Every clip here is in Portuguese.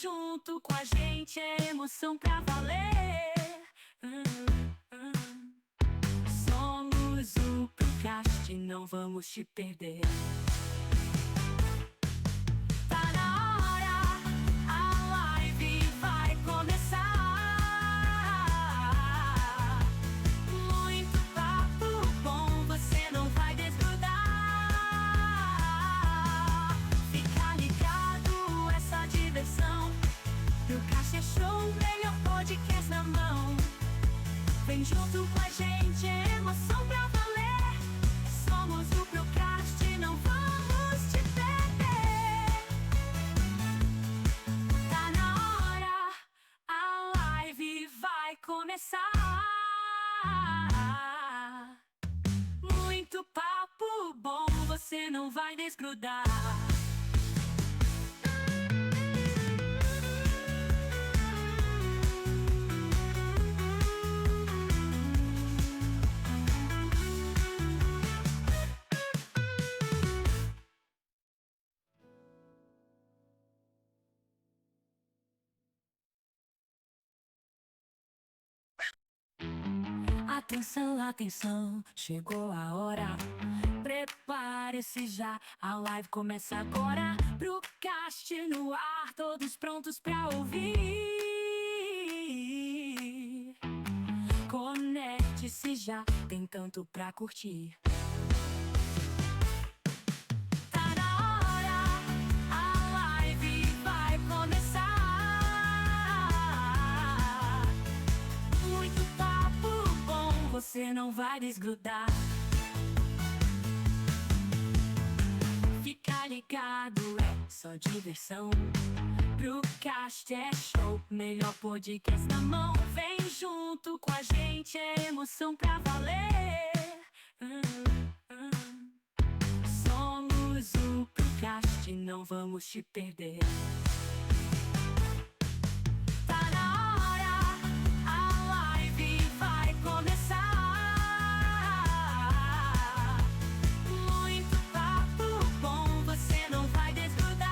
junto com a gente, é emoção pra valer. Somos o Procast, não vamos te perder. Tá na hora, a live vai começar. Muito papo bom, você não vai desgrudar. Fica ligado, é só diversão. Procast é show, melhor podcast na mão. Vem junto com a gente, é emoção pra valer. Somos o Procast, não vamos te perder. Tá na hora, a live vai começar. Muito papo bom, você não vai desgrudar. Atenção, atenção, chegou a hora. Prepare-se já, a live começa agora. Procast no ar, todos prontos pra ouvir. Conecte-se já, tem tanto pra curtir. Tá na hora, a live vai começar. Muito papo bom, você não vai desgrudar. Fica ligado, é só diversão. Procast é show, melhor podcast na mão. Vem junto com a gente, é emoção pra valer. Somos o Procast, não vamos te perder. Tá na hora, a live vai começar. Muito papo bom, você não vai desgrudar.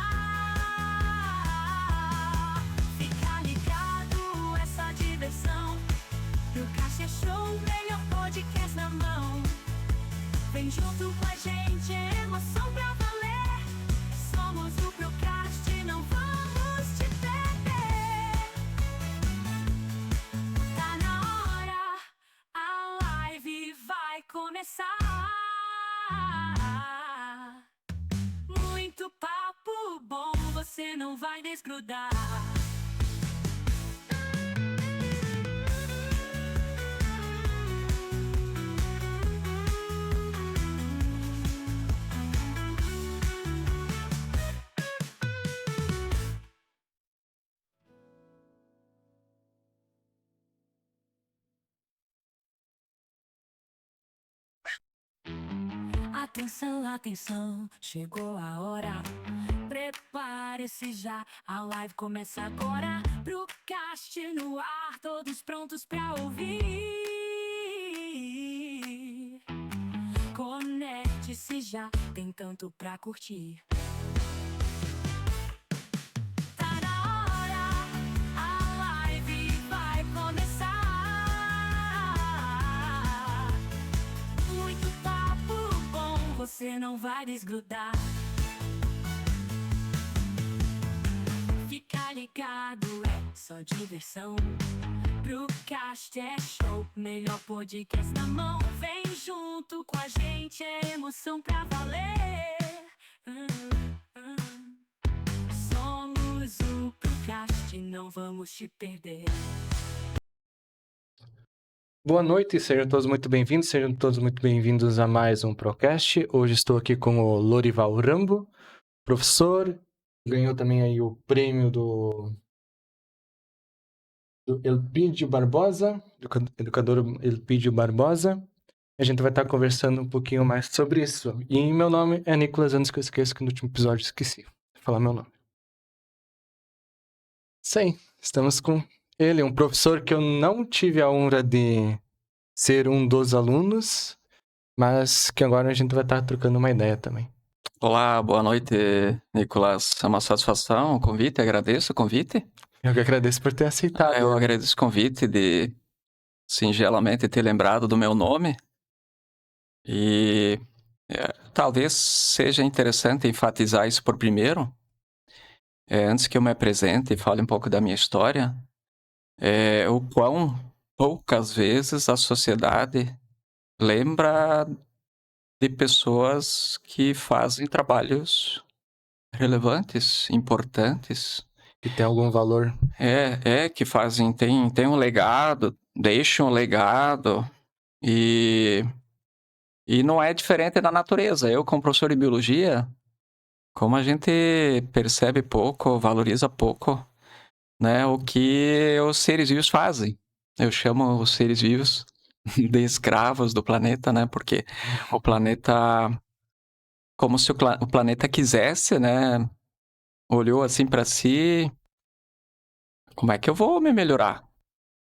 Fica ligado, é só diversão. Procast é show, melhor podcast na mão. Vem junto com a gente, é emoção pra valer. Somos o Procast, não vamos te perder. Tá na hora, a live vai começar. Muito papo bom, você não vai desgrudar. Atenção, atenção, chegou a hora. Prepare-se já, a live começa agora. Procast no ar, todos prontos pra ouvir. Conecte-se já, tem tanto pra curtir. Tá na hora, a live vai começar. Muito papo bom, você não vai desgrudar. Fica ligado, é só diversão. Procast é show, melhor podcast na mão. Vem junto com a gente, é emoção pra valer. Somos o Procast, não vamos te perder. Boa noite, sejam todos muito bem-vindos a mais um Procast. Hoje estou aqui com o Lorival Rambo, professor, ganhou também aí o prêmio do Elpidio Barbosa, educador Elpidio Barbosa. A gente vai estar conversando um pouquinho mais sobre isso. E meu nome é Nicolas, antes que eu esqueça que no último episódio esqueci de falar meu nome. Sim, estamos com ele, um professor que eu não tive a honra de ser um dos alunos, mas que agora a gente vai estar trocando uma ideia também. Olá, boa noite, Nicolas. É uma satisfação o convite, agradeço o convite. Eu que agradeço por ter aceitado. Eu agradeço o convite de singelamente ter lembrado do meu nome e talvez seja interessante enfatizar isso por primeiro, antes que eu me apresente e fale um pouco da minha história, o quão poucas vezes a sociedade lembra de pessoas que fazem trabalhos relevantes, importantes. Que tem algum valor. Que fazem, tem um legado, deixam um legado, e não é diferente da natureza. Eu, como professor de biologia, como a gente percebe pouco, valoriza pouco, né, o que os seres vivos fazem. Eu chamo os seres vivos de escravos do planeta, né, porque o planeta, como se o planeta quisesse, né, olhou assim para si, como é que eu vou me melhorar?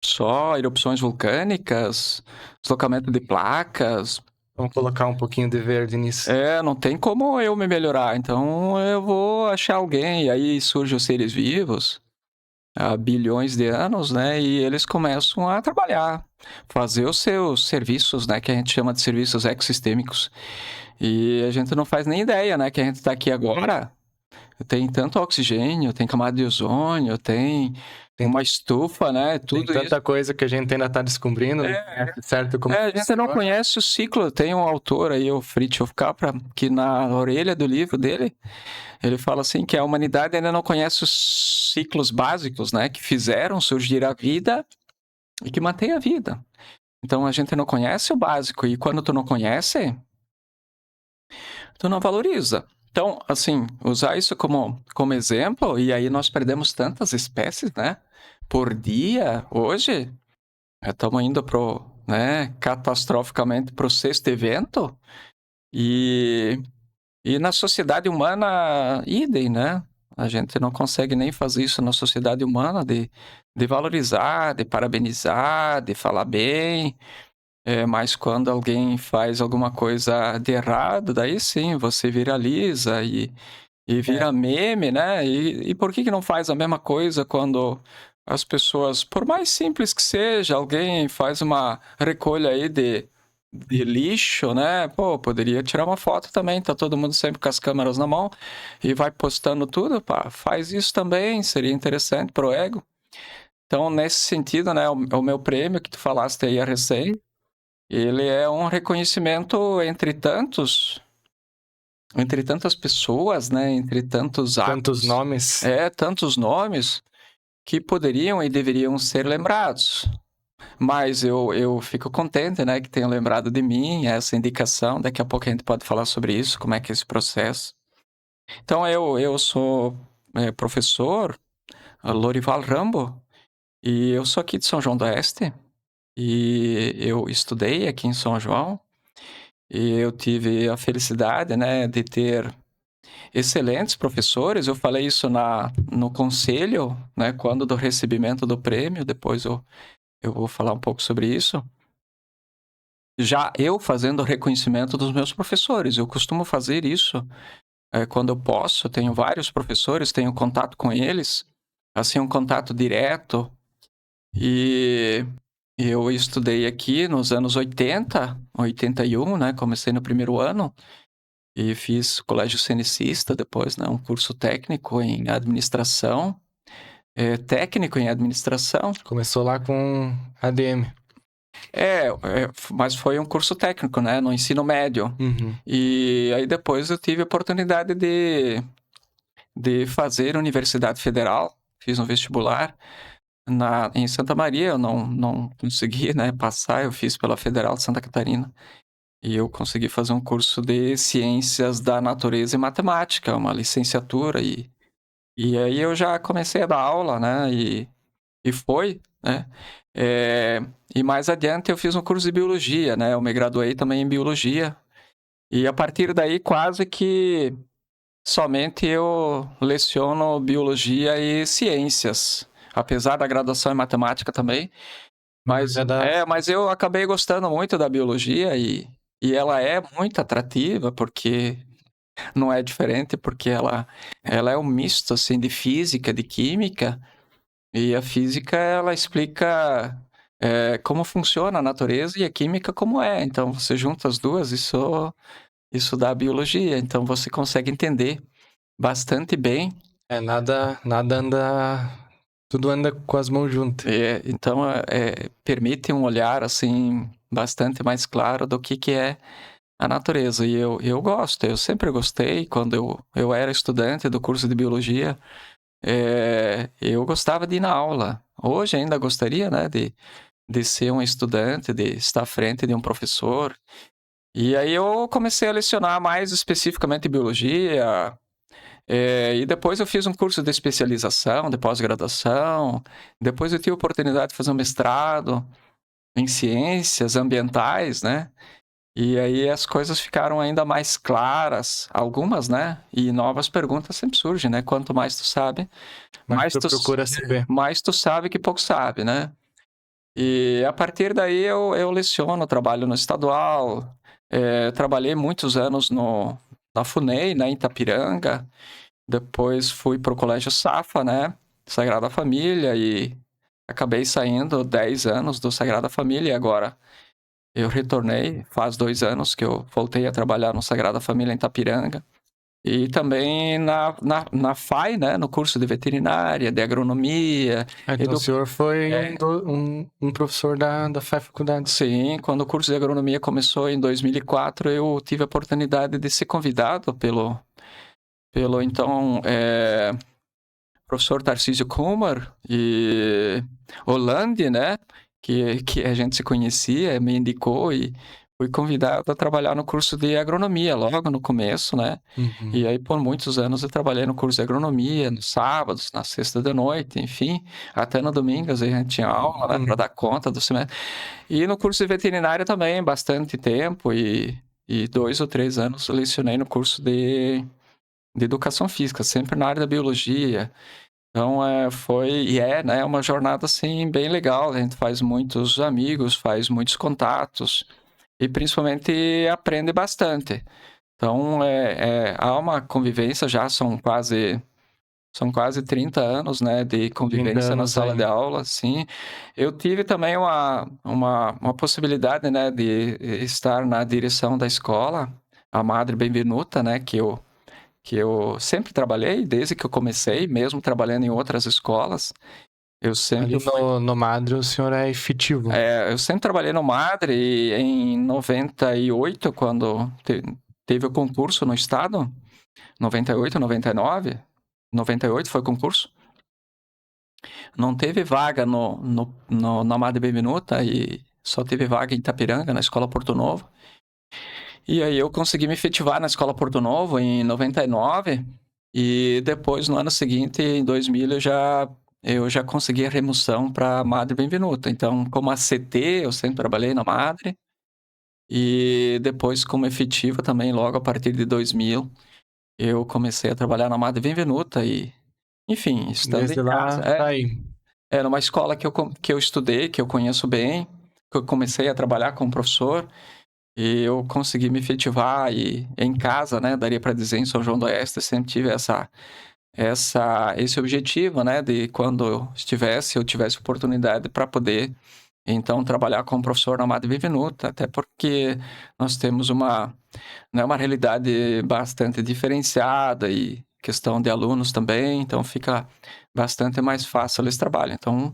Só erupções vulcânicas, deslocamento de placas. Vamos colocar um pouquinho de verde nisso. Não tem como eu me melhorar. Então eu vou achar alguém. E aí surgem os seres vivos há bilhões de anos, né? E eles começam a trabalhar, fazer os seus serviços, né? Que a gente chama de serviços ecossistêmicos. E a gente não faz nem ideia, né? Que a gente está aqui agora. Tem tanto oxigênio, tem camada de ozônio, tem uma estufa, né? Tem Tudo tanta isso. coisa que a gente ainda tá descobrindo, certo? Como A gente não funciona. conhece o ciclo. Tem um autor aí, o Fritjof Capra, que na orelha do livro dele, ele fala assim que a humanidade ainda não conhece os ciclos básicos, né? Que fizeram surgir a vida e que mantém a vida. Então a gente não conhece o básico. E quando tu não conhece, tu não valoriza. Então, assim, usar isso como exemplo, e aí nós perdemos tantas espécies, né? Por dia, hoje, estamos indo catastroficamente para o sexto evento, e na sociedade humana, idem, né? A gente não consegue nem fazer isso na sociedade humana, de valorizar, de parabenizar, de falar bem. Mas quando alguém faz alguma coisa de errado, daí sim, você viraliza e vira meme, né? E por que não faz a mesma coisa quando as pessoas, por mais simples que seja, alguém faz uma recolha aí de lixo, né? Pô, poderia tirar uma foto também, tá todo mundo sempre com as câmeras na mão e vai postando tudo, pá, faz isso também, seria interessante pro ego. Então, nesse sentido, né, o meu prêmio que tu falaste aí a recém, ele é um reconhecimento entre tantas pessoas, né, entre tantos Tantos atos, nomes. tantos nomes que poderiam e deveriam ser lembrados. Mas eu fico contente, né, que tenham lembrado de mim, essa indicação. Daqui a pouco a gente pode falar sobre isso, como é que é esse processo. Então, eu sou professor, Lorival Rambo, e eu sou aqui de São João do Oeste, e eu estudei aqui em São João, e eu tive a felicidade, né, de ter excelentes professores. Eu falei isso no conselho, né, quando do recebimento do prêmio, depois eu vou falar um pouco sobre isso. Já eu fazendo o reconhecimento dos meus professores, eu costumo fazer isso quando eu posso. Eu tenho vários professores, tenho contato com eles, assim, um contato direto. E eu estudei aqui nos anos 80, 81, né? Comecei no primeiro ano e fiz colégio cenicista depois, né? Um curso técnico em administração. Técnico em administração. Começou lá com ADM. Mas foi um curso técnico, né? No ensino médio. Uhum. E aí depois eu tive a oportunidade de fazer Universidade Federal. Fiz um vestibular em Santa Maria. Eu não consegui, né, passar. Eu fiz pela Federal de Santa Catarina. E eu consegui fazer um curso de Ciências da Natureza e Matemática, uma licenciatura. E aí eu já comecei a dar aula, né? E foi, né? E mais adiante eu fiz um curso de Biologia, né? Eu me graduei também em Biologia. E a partir daí quase que somente eu leciono Biologia e Ciências. Apesar da graduação em Matemática também. Mas eu acabei gostando muito da Biologia e ela é muito atrativa porque não é diferente, porque ela é um misto, assim, de física, de química, e a física, ela explica como funciona a natureza e a química como é. Então, você junta as duas, isso dá a biologia. Então, você consegue entender bastante bem. Nada anda. Tudo anda com as mãos juntas. Então, permite um olhar, assim, bastante mais claro do que é a natureza. E eu gosto, eu sempre gostei. Quando eu era estudante do curso de biologia, eu gostava de ir na aula. Hoje ainda gostaria, né, de ser um estudante, de estar à frente de um professor. E aí eu comecei a lecionar mais especificamente biologia. E depois eu fiz um curso de especialização, de pós-graduação. Depois eu tive a oportunidade de fazer um mestrado em ciências ambientais, né? E aí as coisas ficaram ainda mais claras, algumas, né? E novas perguntas sempre surgem, né? Quanto mais tu sabe, Mas tu procura saber. mais tu sabe que pouco sabe, né? E a partir daí eu leciono, trabalho no estadual, trabalhei muitos anos na FUNEI, né, em Itapiranga. Depois fui para o Colégio Safa, né, Sagrada Família, e acabei saindo 10 anos do Sagrada Família, e agora eu retornei, faz 2 anos que eu voltei a trabalhar no Sagrada Família em Itapiranga. E também na FAI, né, no curso de veterinária, de agronomia. Então o senhor foi um professor da faculdade. Sim, quando o curso de agronomia começou em 2004, eu tive a oportunidade de ser convidado pelo então professor Tarcísio Kumar e Holandi, né, que a gente se conhecia, me indicou, e fui convidado a trabalhar no curso de agronomia logo no começo, né? Uhum. E aí por muitos anos eu trabalhei no curso de agronomia, nos sábados, na sexta de noite, enfim, até no domingo às vezes a gente tinha aula, né, para dar conta do semestre. E no curso de veterinária também, bastante tempo, e 2 ou 3 anos eu lecionei no curso de educação física, sempre na área da biologia. Então, né, uma jornada, assim, bem legal. A gente faz muitos amigos, faz muitos contatos e, principalmente, aprende bastante. Então, há uma convivência já, são quase 30 anos, né, de convivência na sala de aula, sim. Eu tive também uma possibilidade, né, de estar na direção da escola, a Madre Benvenuta, né, que eu sempre trabalhei, desde que eu comecei, mesmo trabalhando em outras escolas. Eu sempre Ali no Madre o senhor é efetivo. eu sempre trabalhei no Madre, e em 98, quando teve o concurso no estado, 98, 99, 98 foi o concurso, não teve vaga na Madre Benvenuta, e só teve vaga em Itapiranga, na Escola Porto Novo. E aí eu consegui me efetivar na Escola Porto Novo em 99, e depois, no ano seguinte, em 2000, eu já consegui a remoção para Madre Benvenuta. Então, como ACT, eu sempre trabalhei na Madre, e depois como efetivo também, logo a partir de 2000, eu comecei a trabalhar na Madre Benvenuta, e, enfim, estando Desde em lá, casa. tá aí. Era uma escola que eu estudei, que eu conheço bem, que eu comecei a trabalhar como professor, e eu consegui me efetivar, e em casa, né, daria para dizer, em São João do Oeste, sempre tive esse objetivo, né, de quando eu tivesse oportunidade para poder, então, trabalhar como professor na Madre Benvenuta, até porque nós temos né, uma realidade bastante diferenciada, e questão de alunos também, então fica bastante mais fácil esse trabalho. Então,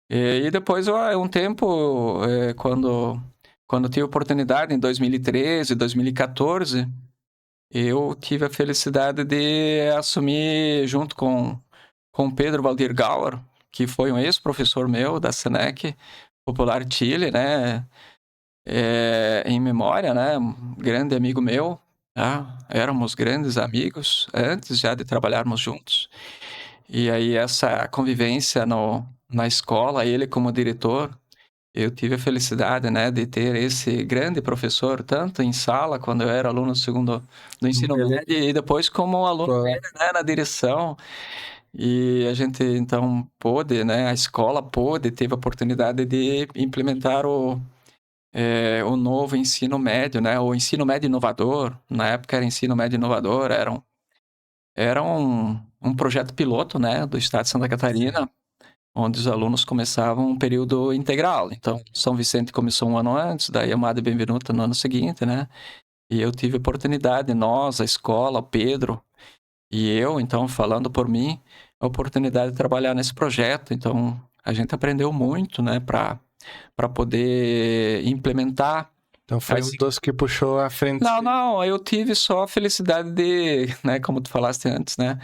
e depois, um tempo, quando tive oportunidade, em 2013, 2014, eu tive a felicidade de assumir, junto com Pedro Valdir Gauer, que foi um ex-professor meu da SENEC Popular Chile, né? Em memória, né? Um grande amigo meu, tá? Éramos grandes amigos antes já de trabalharmos juntos. E aí essa convivência na escola, ele como diretor, eu tive a felicidade, né, de ter esse grande professor, tanto em sala, quando eu era aluno do ensino médio, e depois como aluno dele, né, na direção. E a gente, então, a escola teve a oportunidade de implementar o novo ensino médio, né? O ensino médio inovador, na época era ensino médio inovador, era um projeto piloto, né, do estado de Santa Catarina, onde os alunos começavam um período integral. Então, São Vicente começou um ano antes, daí a Madre Benvenuta no ano seguinte, né? E eu tive a oportunidade, nós, a escola, o Pedro e eu, então, falando por mim, a oportunidade de trabalhar nesse projeto. Então, a gente aprendeu muito, né, para poder implementar. Então foi um dos que puxou à frente. Não, eu tive só a felicidade de, né, como tu falaste antes, né,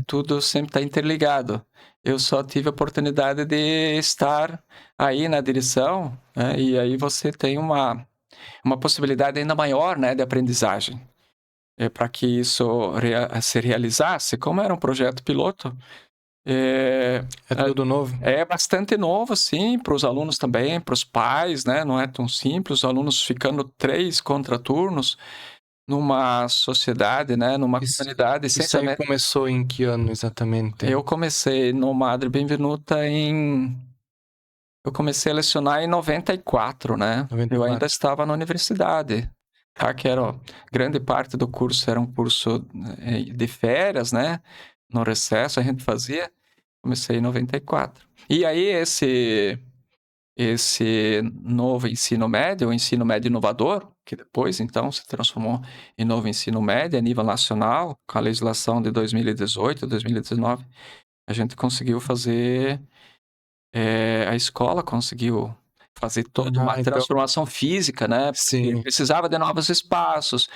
tudo sempre está interligado. Eu só tive a oportunidade de estar aí na direção, né, e aí você tem uma possibilidade ainda maior, né, de aprendizagem. Para que isso se realizasse, como era um projeto piloto, É tudo novo? é bastante novo, sim, para os alunos também, para os pais, né? Não é tão simples, os alunos ficando 3 contraturnos numa sociedade, né? Numa comunidade. Isso aí começou em que ano exatamente? Eu comecei no Madre Benvenuta Eu comecei a lecionar em 94, né? 94. Eu ainda estava na universidade, tá? Que era, grande parte do curso era um curso de férias, né? No recesso a gente fazia. Comecei em 94. E aí esse novo ensino médio, o ensino médio inovador, que depois então se transformou em novo ensino médio a nível nacional, com a legislação de 2018, 2019, a gente conseguiu fazer, a escola conseguiu fazer toda uma transformação física, né? Porque precisava de novos espaços,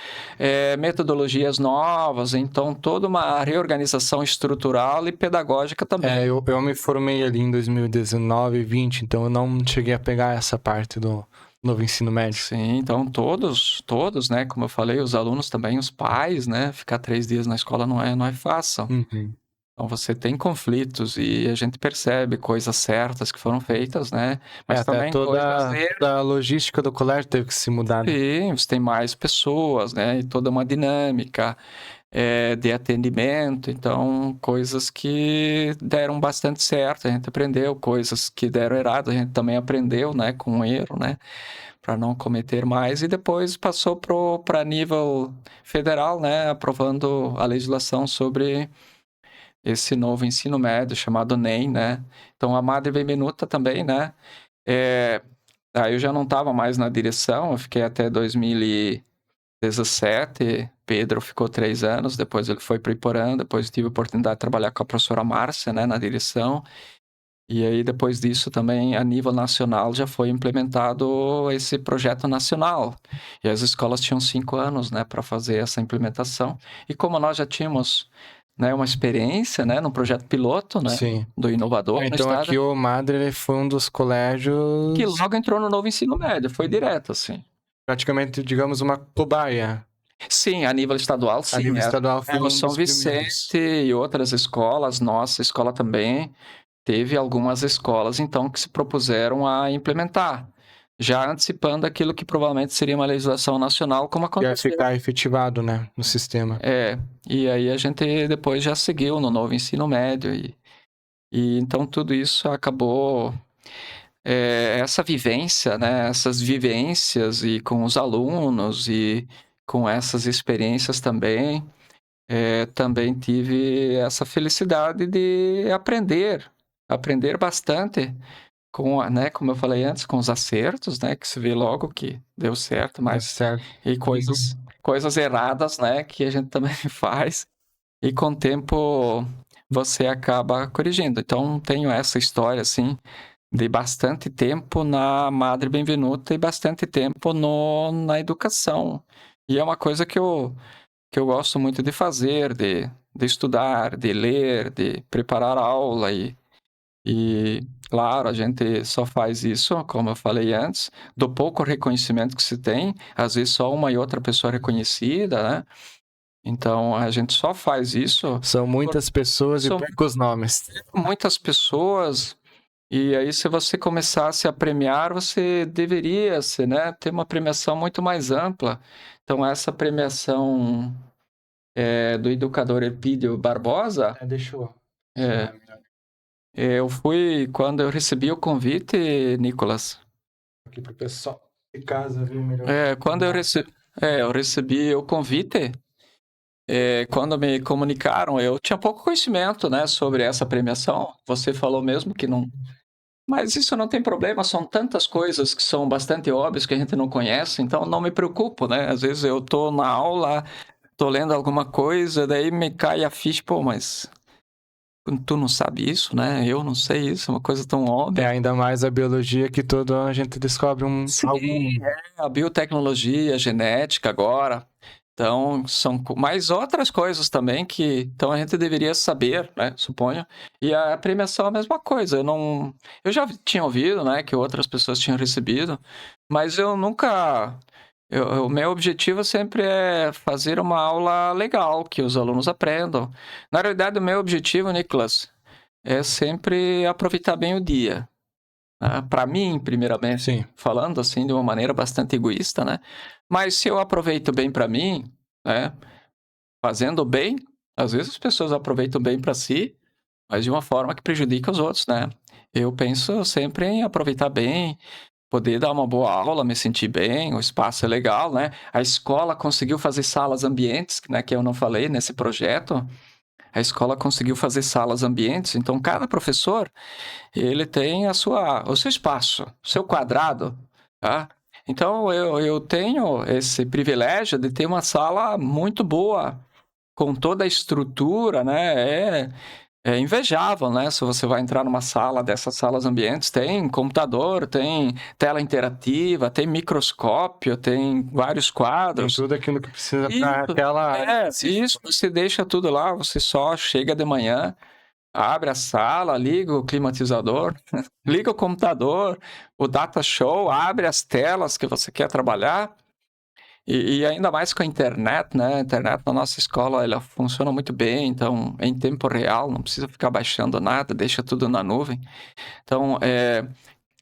metodologias novas, então toda uma reorganização estrutural e pedagógica também. Eu me formei ali em 2019, 20, então eu não cheguei a pegar essa parte do novo ensino médio. Sim, então todos, né? Como eu falei, os alunos também, os pais, né? Ficar 3 dias na escola não é fácil. Uhum. Então você tem conflitos e a gente percebe coisas certas que foram feitas, né? Mas até também toda a logística do colégio teve que se mudar. Né? Sim, você tem mais pessoas, né? E toda uma dinâmica de atendimento. Então, coisas que deram bastante certo, a gente aprendeu. Coisas que deram errado, a gente também aprendeu, né? Com erro, né? Para não cometer mais. E depois passou para nível federal, né? Aprovando a legislação sobre esse novo ensino médio chamado NEM, né? Então a Madre Benvenuta também, né? Aí eu já não estava mais na direção, eu fiquei até 2017. Pedro ficou 3 anos, depois ele foi para Iporã, depois tive a oportunidade de trabalhar com a professora Márcia, né, na direção. E aí depois disso também a nível nacional já foi implementado esse projeto nacional. E as escolas tinham 5 anos, né, para fazer essa implementação. E como nós já tínhamos, né, uma experiência, né, no projeto piloto, né, Sim. do inovador. Então aqui o Madre foi um dos colégios que logo entrou no novo ensino médio, foi direto, assim. Praticamente, digamos, uma cobaia. Sim, a nível estadual, sim. A nível estadual foi um São dos Vicente primeiros. e outras escolas, nossa escola também teve algumas escolas, então, que se propuseram a implementar, já antecipando aquilo que provavelmente seria uma legislação nacional, como aconteceu. Ia ficar efetivado, né, no sistema. E aí a gente depois já seguiu no novo ensino médio e então tudo isso acabou, essa vivência, né, essas vivências e com os alunos e com essas experiências também, também tive essa felicidade de aprender bastante com, né, como eu falei antes, com os acertos, né, que se vê logo que deu certo, mas certo. e coisas erradas, né, que a gente também faz e com o tempo você acaba corrigindo. Então tenho essa história assim de bastante tempo na Madre Benvenuta e bastante tempo na educação. E é uma coisa que eu gosto muito de fazer, de estudar, de ler, de preparar aula e claro, a gente só faz isso, como eu falei antes, do pouco reconhecimento que se tem, às vezes só uma e outra pessoa reconhecida, né? Então a gente só faz isso. São muitas pessoas e poucos nomes. Muitas pessoas. E aí, se você começasse a premiar, você deveria né, ter uma premiação muito mais ampla. Então, essa premiação do educador Elpidio Barbosa, Deixa eu... eu fui, quando eu recebi o convite, Nicolas. Aqui pro pessoal. De casa, viu? Melhor. Quando eu recebi o convite, quando me comunicaram, eu tinha pouco conhecimento, né, sobre essa premiação. Você falou mesmo que não. Mas isso não tem problema, são tantas coisas que são bastante óbvias que a gente não conhece, então não me preocupo, né? Às vezes eu tô na aula, tô lendo alguma coisa, daí me cai a ficha, pô, mas tu não sabe isso, né? Eu não sei isso, é uma coisa tão óbvia. Ainda mais a biologia que todo ano a gente descobre Sim, a biotecnologia, a genética agora. Então, são mais outras coisas também que então a gente deveria saber, né? Suponho. E a premiação é a mesma coisa. Eu já tinha ouvido, né, que outras pessoas tinham recebido, mas eu nunca. O meu objetivo sempre é fazer uma aula legal, que os alunos aprendam. Na realidade, o meu objetivo, Nicolas, é sempre aproveitar bem o dia. Para mim, primeiramente, Sim. falando assim de uma maneira bastante egoísta, né? Mas se eu aproveito bem para mim, né? Fazendo bem, às vezes as pessoas aproveitam bem para si, mas de uma forma que prejudica os outros, né? Eu penso sempre em aproveitar bem, poder dar uma boa aula, me sentir bem, o espaço é legal, né? A escola conseguiu fazer salas ambientes, né? Que eu não falei nesse projeto. A escola conseguiu fazer salas ambientes, então cada professor ele tem o seu espaço, o seu quadrado, tá? Então eu tenho esse privilégio de ter uma sala muito boa, com toda a estrutura, né? É invejável, né? Se você vai entrar numa sala dessas salas ambientes, tem computador, tem tela interativa, tem microscópio, tem vários Tem quadros. tudo aquilo que precisa para Isso, aquela área. isso, você deixa tudo lá, você só chega de manhã, abre a sala, liga o climatizador, liga o computador, o data show, abre as telas que você quer trabalhar. E ainda mais com a internet, né? A internet na nossa escola ela funciona muito bem, então é em tempo real, não precisa ficar baixando nada, deixa tudo na nuvem. Então,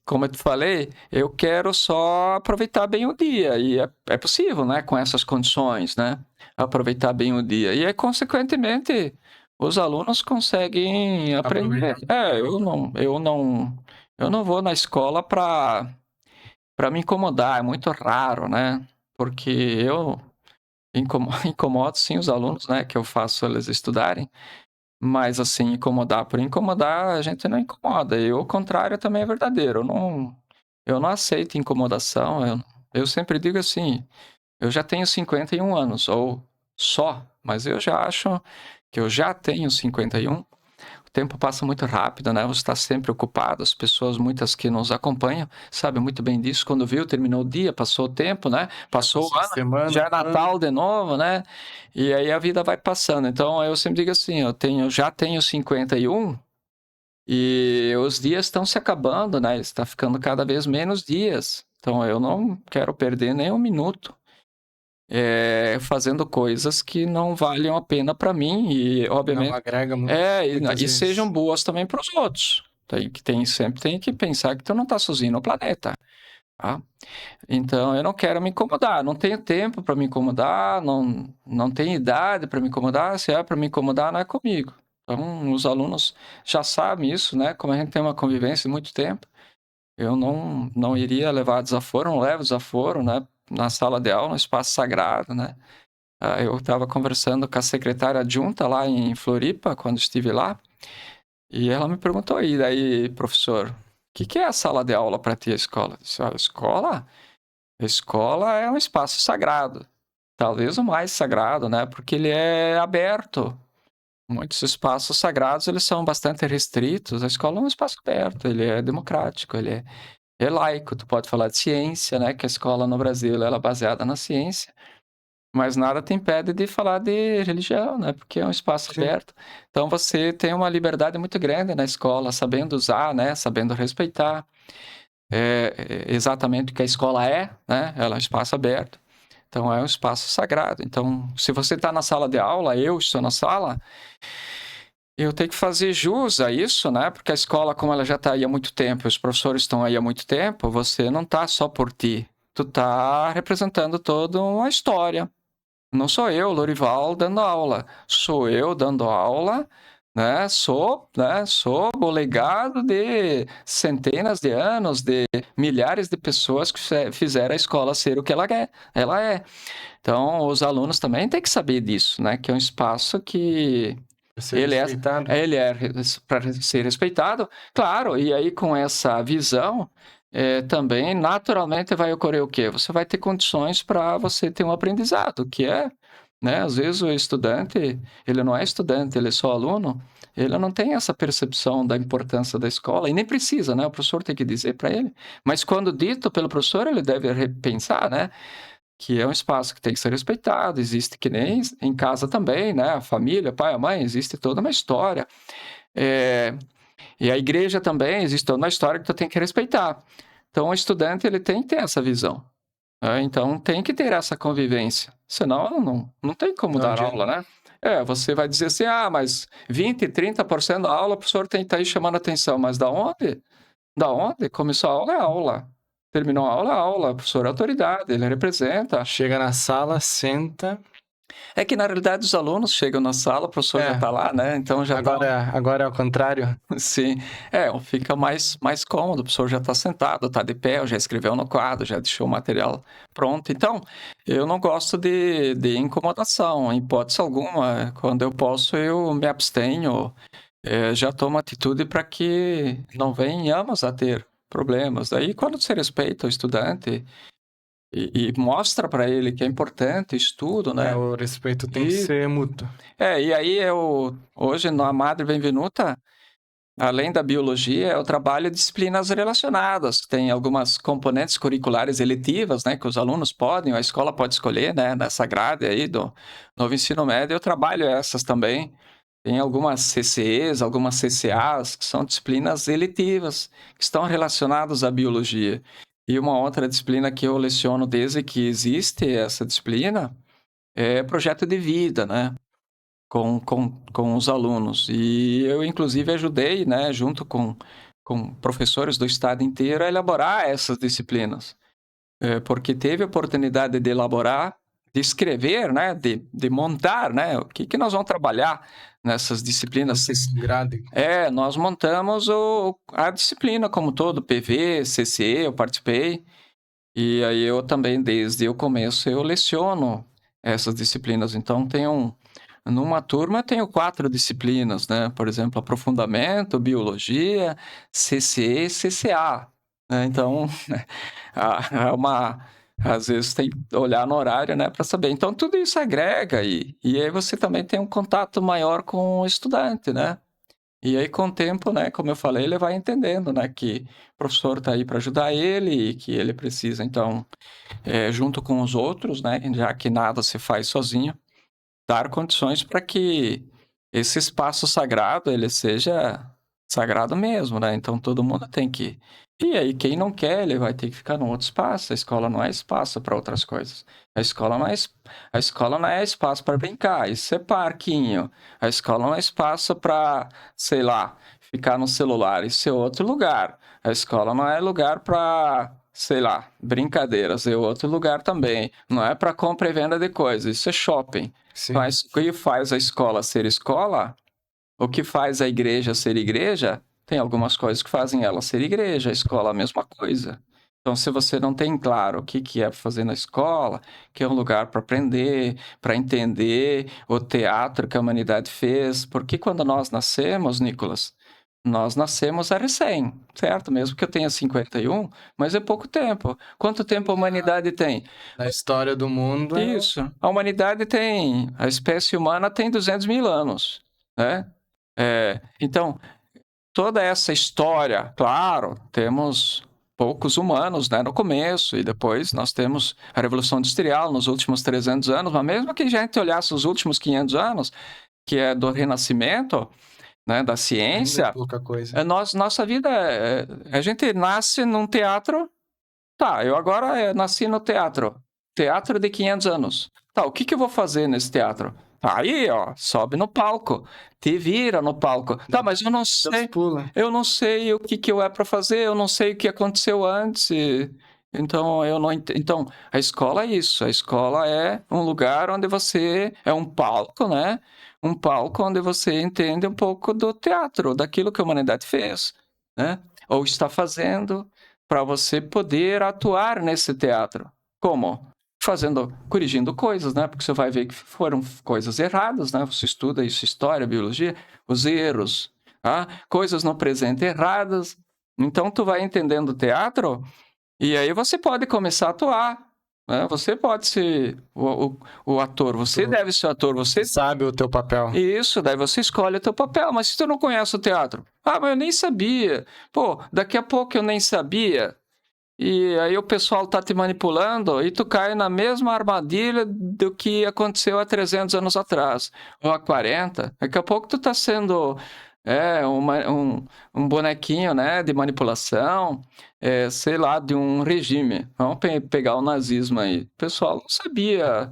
como eu te falei, eu quero só aproveitar bem o dia, e é possível, né? Com essas condições, né? Aproveitar bem o dia. E aí, consequentemente, os alunos conseguem aprender. Eu não vou na escola para me incomodar, é muito raro, né? Porque eu incomodo sim os alunos, né? Que eu faço eles estudarem, mas assim, incomodar por incomodar, a gente não incomoda. E o contrário também é verdadeiro. Eu não aceito incomodação. Eu sempre digo assim, eu já tenho 51 anos, ou só, mas eu já acho que eu já tenho 51. O tempo passa muito rápido, né? Você está sempre ocupado. As pessoas, muitas que nos acompanham, sabem muito bem disso. Quando viu, terminou o dia, passou o tempo, né? Passou o ano, semana, já é Natal de novo, né? E aí a vida vai passando. Então eu sempre digo assim: já tenho 51 e os dias estão se acabando, né? Está ficando cada vez menos dias. Então eu não quero perder nem um minuto fazendo coisas que não valham a pena para mim e, não obviamente, agrega muito. muitas e vezes. sejam boas também para os outros. Sempre tem que pensar que tu não está sozinho no planeta. Tá? Então, eu não quero me incomodar, não tenho tempo para me incomodar, não tenho idade para me incomodar, se é para me incomodar, não é comigo. Então, os alunos já sabem isso, né? Como a gente tem uma convivência de muito tempo, eu não iria levar desaforo, não levo desaforo, né? Na sala de aula, um espaço sagrado, né? Eu estava conversando com a secretária adjunta lá em Floripa, quando estive lá, e ela me perguntou, e daí, professor, o que é a sala de aula para ti, a escola? Eu disse, a escola é um espaço sagrado, talvez o mais sagrado, né? Porque ele é aberto. Muitos espaços sagrados, eles são bastante restritos. A escola é um espaço aberto, ele é democrático, ele é laico. Tu pode falar de ciência, né? Que a escola no Brasil ela é baseada na ciência. Mas nada te impede de falar de religião, né? Porque é um espaço Sim. aberto. Então você tem uma liberdade muito grande na escola, sabendo usar, né? Sabendo respeitar exatamente o que a escola é, né? Ela é um espaço aberto. Então é um espaço sagrado. Então, se você está na sala de aula, eu estou na sala, eu tenho que fazer jus a isso, né? Porque a escola, como ela já está aí há muito tempo, os professores estão aí há muito tempo, você não está só por ti. Tu está representando toda uma história. Não sou eu, Lorival, dando aula. Sou eu dando aula né, sob o legado de centenas de anos, de milhares de pessoas que fizeram a escola ser o que ela é. Então, os alunos também têm que saber disso, né, que é um espaço que Pra ser respeitado. ele é para ser respeitado, claro, e aí com essa visão, também naturalmente vai ocorrer o quê? Você vai ter condições para você ter um aprendizado, que é, né, às vezes o estudante, ele não é estudante, ele é só aluno, ele não tem essa percepção da importância da escola, e nem precisa, né, o professor tem que dizer para ele, mas quando dito pelo professor, ele deve repensar, né, que é um espaço que tem que ser respeitado, existe que nem em casa também, né? A família, pai, a mãe, existe toda uma história. E a igreja também, existe toda uma história que tu tem que respeitar. Então, o estudante, ele tem que ter essa visão. Né? Então, tem que ter essa convivência. Senão, não tem como Não dar adianta. aula, né? Você vai dizer assim, mas 20, 30% da aula, o professor tem que estar aí chamando atenção. Mas da onde? Da onde? Começou a aula, é aula. Terminou a aula, é aula. O professor é autoridade, ele representa. Chega na sala, senta. É que, na realidade, os alunos chegam na sala, o professor já está lá, né? Então já está. Agora é ao contrário. Sim. Fica mais cômodo, o professor já está sentado, está de pé, já escreveu no quadro, já deixou o material pronto. Então, eu não gosto de incomodação, em hipótese alguma. Quando eu posso, eu me abstenho, já tomo atitude para que não venhamos a ter problemas. Daí, quando você respeita o estudante e mostra para ele que é importante estudo, né? O respeito tem que E- ser mútuo. E aí hoje na Madre Benvenuta, além da biologia, eu trabalho disciplinas relacionadas. Tem algumas componentes curriculares eletivas, né, que os alunos podem, a escola pode escolher, né, nessa grade aí do novo ensino médio, eu trabalho essas também. Tem algumas CCEs, algumas CCAs, que são disciplinas eletivas, que estão relacionadas à biologia. E uma outra disciplina que eu leciono desde que existe essa disciplina é projeto de vida, né? Com os alunos. E eu, inclusive, ajudei, né, junto com professores do estado inteiro, a elaborar essas disciplinas. Porque teve a oportunidade de elaborar, de escrever, né, de montar, né, o que nós vamos trabalhar nessas disciplinas. Grade. Nós montamos a disciplina como todo, PV, CCE, eu participei. E aí eu também, desde o começo, eu leciono essas disciplinas. Então, numa turma, tenho 4 disciplinas, né? Por exemplo, aprofundamento, biologia, CCE e CCA. Né? Então, às vezes tem que olhar no horário, né, para saber. Então, tudo isso agrega e aí você também tem um contato maior com o estudante, né? E aí, com o tempo, né, como eu falei, ele vai entendendo, né, que o professor está aí para ajudar ele e que ele precisa, então, junto com os outros, né, já que nada se faz sozinho, dar condições para que esse espaço sagrado, ele seja sagrado mesmo, né? Então, todo mundo tem que... E aí, quem não quer, ele vai ter que ficar num outro espaço. A escola não é espaço para outras coisas. A escola não é espaço para brincar, isso é parquinho. A escola não é espaço para, sei lá, ficar no celular, isso é outro lugar. A escola não é lugar para, sei lá, brincadeiras, é outro lugar também. Não é para compra e venda de coisas, isso é shopping. Sim. Mas o que faz a escola ser escola, o que faz a igreja ser igreja, tem algumas coisas que fazem ela ser igreja, a escola é a mesma coisa. Então, se você não tem claro o que é fazer na escola, que é um lugar para aprender, para entender o teatro que a humanidade fez, porque quando nós nascemos, Nicolas, nós nascemos a recém, certo? Mesmo que eu tenha 51, mas é pouco tempo. Quanto tempo a humanidade tem? Na história do mundo. Isso. A humanidade tem... A espécie humana tem 200 mil anos, né? Então, toda essa história, claro, temos poucos humanos, né, no começo, e depois nós temos a Revolução Industrial nos últimos 300 anos, mas mesmo que a gente olhasse os últimos 500 anos, que é do Renascimento, né, da ciência, Ainda é pouca coisa. nossa vida, a gente nasce num teatro, tá, eu agora nasci no teatro de 500 anos. Tá, o que eu vou fazer nesse teatro? Aí, ó, sobe no palco, te vira no palco. Tá, mas eu não sei, Pula. eu não sei o que eu é para fazer, eu não sei o que aconteceu antes. Então, eu não entendo. Então, a escola é isso. A escola é um lugar onde você é um palco, né? um palco onde você entende um pouco do teatro, daquilo que a humanidade fez, né? Ou está fazendo, para você poder atuar nesse teatro. Como? Corrigindo coisas, né? Porque você vai ver que foram coisas erradas, né? Você estuda isso, história, biologia, os erros, tá? Coisas no presente erradas. Então, tu vai entendendo o teatro e aí você pode começar a atuar, né? Você pode ser o ator, você Tu- deve ser o ator, você... Sabe o teu papel. Isso, daí você escolhe o teu papel, mas se tu não conhece o teatro, mas eu nem sabia. Pô, daqui a pouco eu nem sabia, e aí o pessoal tá te manipulando e tu cai na mesma armadilha do que aconteceu há 300 anos atrás, ou há 40. Daqui a pouco tu tá sendo um bonequinho, né, de manipulação, sei lá, de um regime. Vamos pegar o nazismo aí. O pessoal não sabia,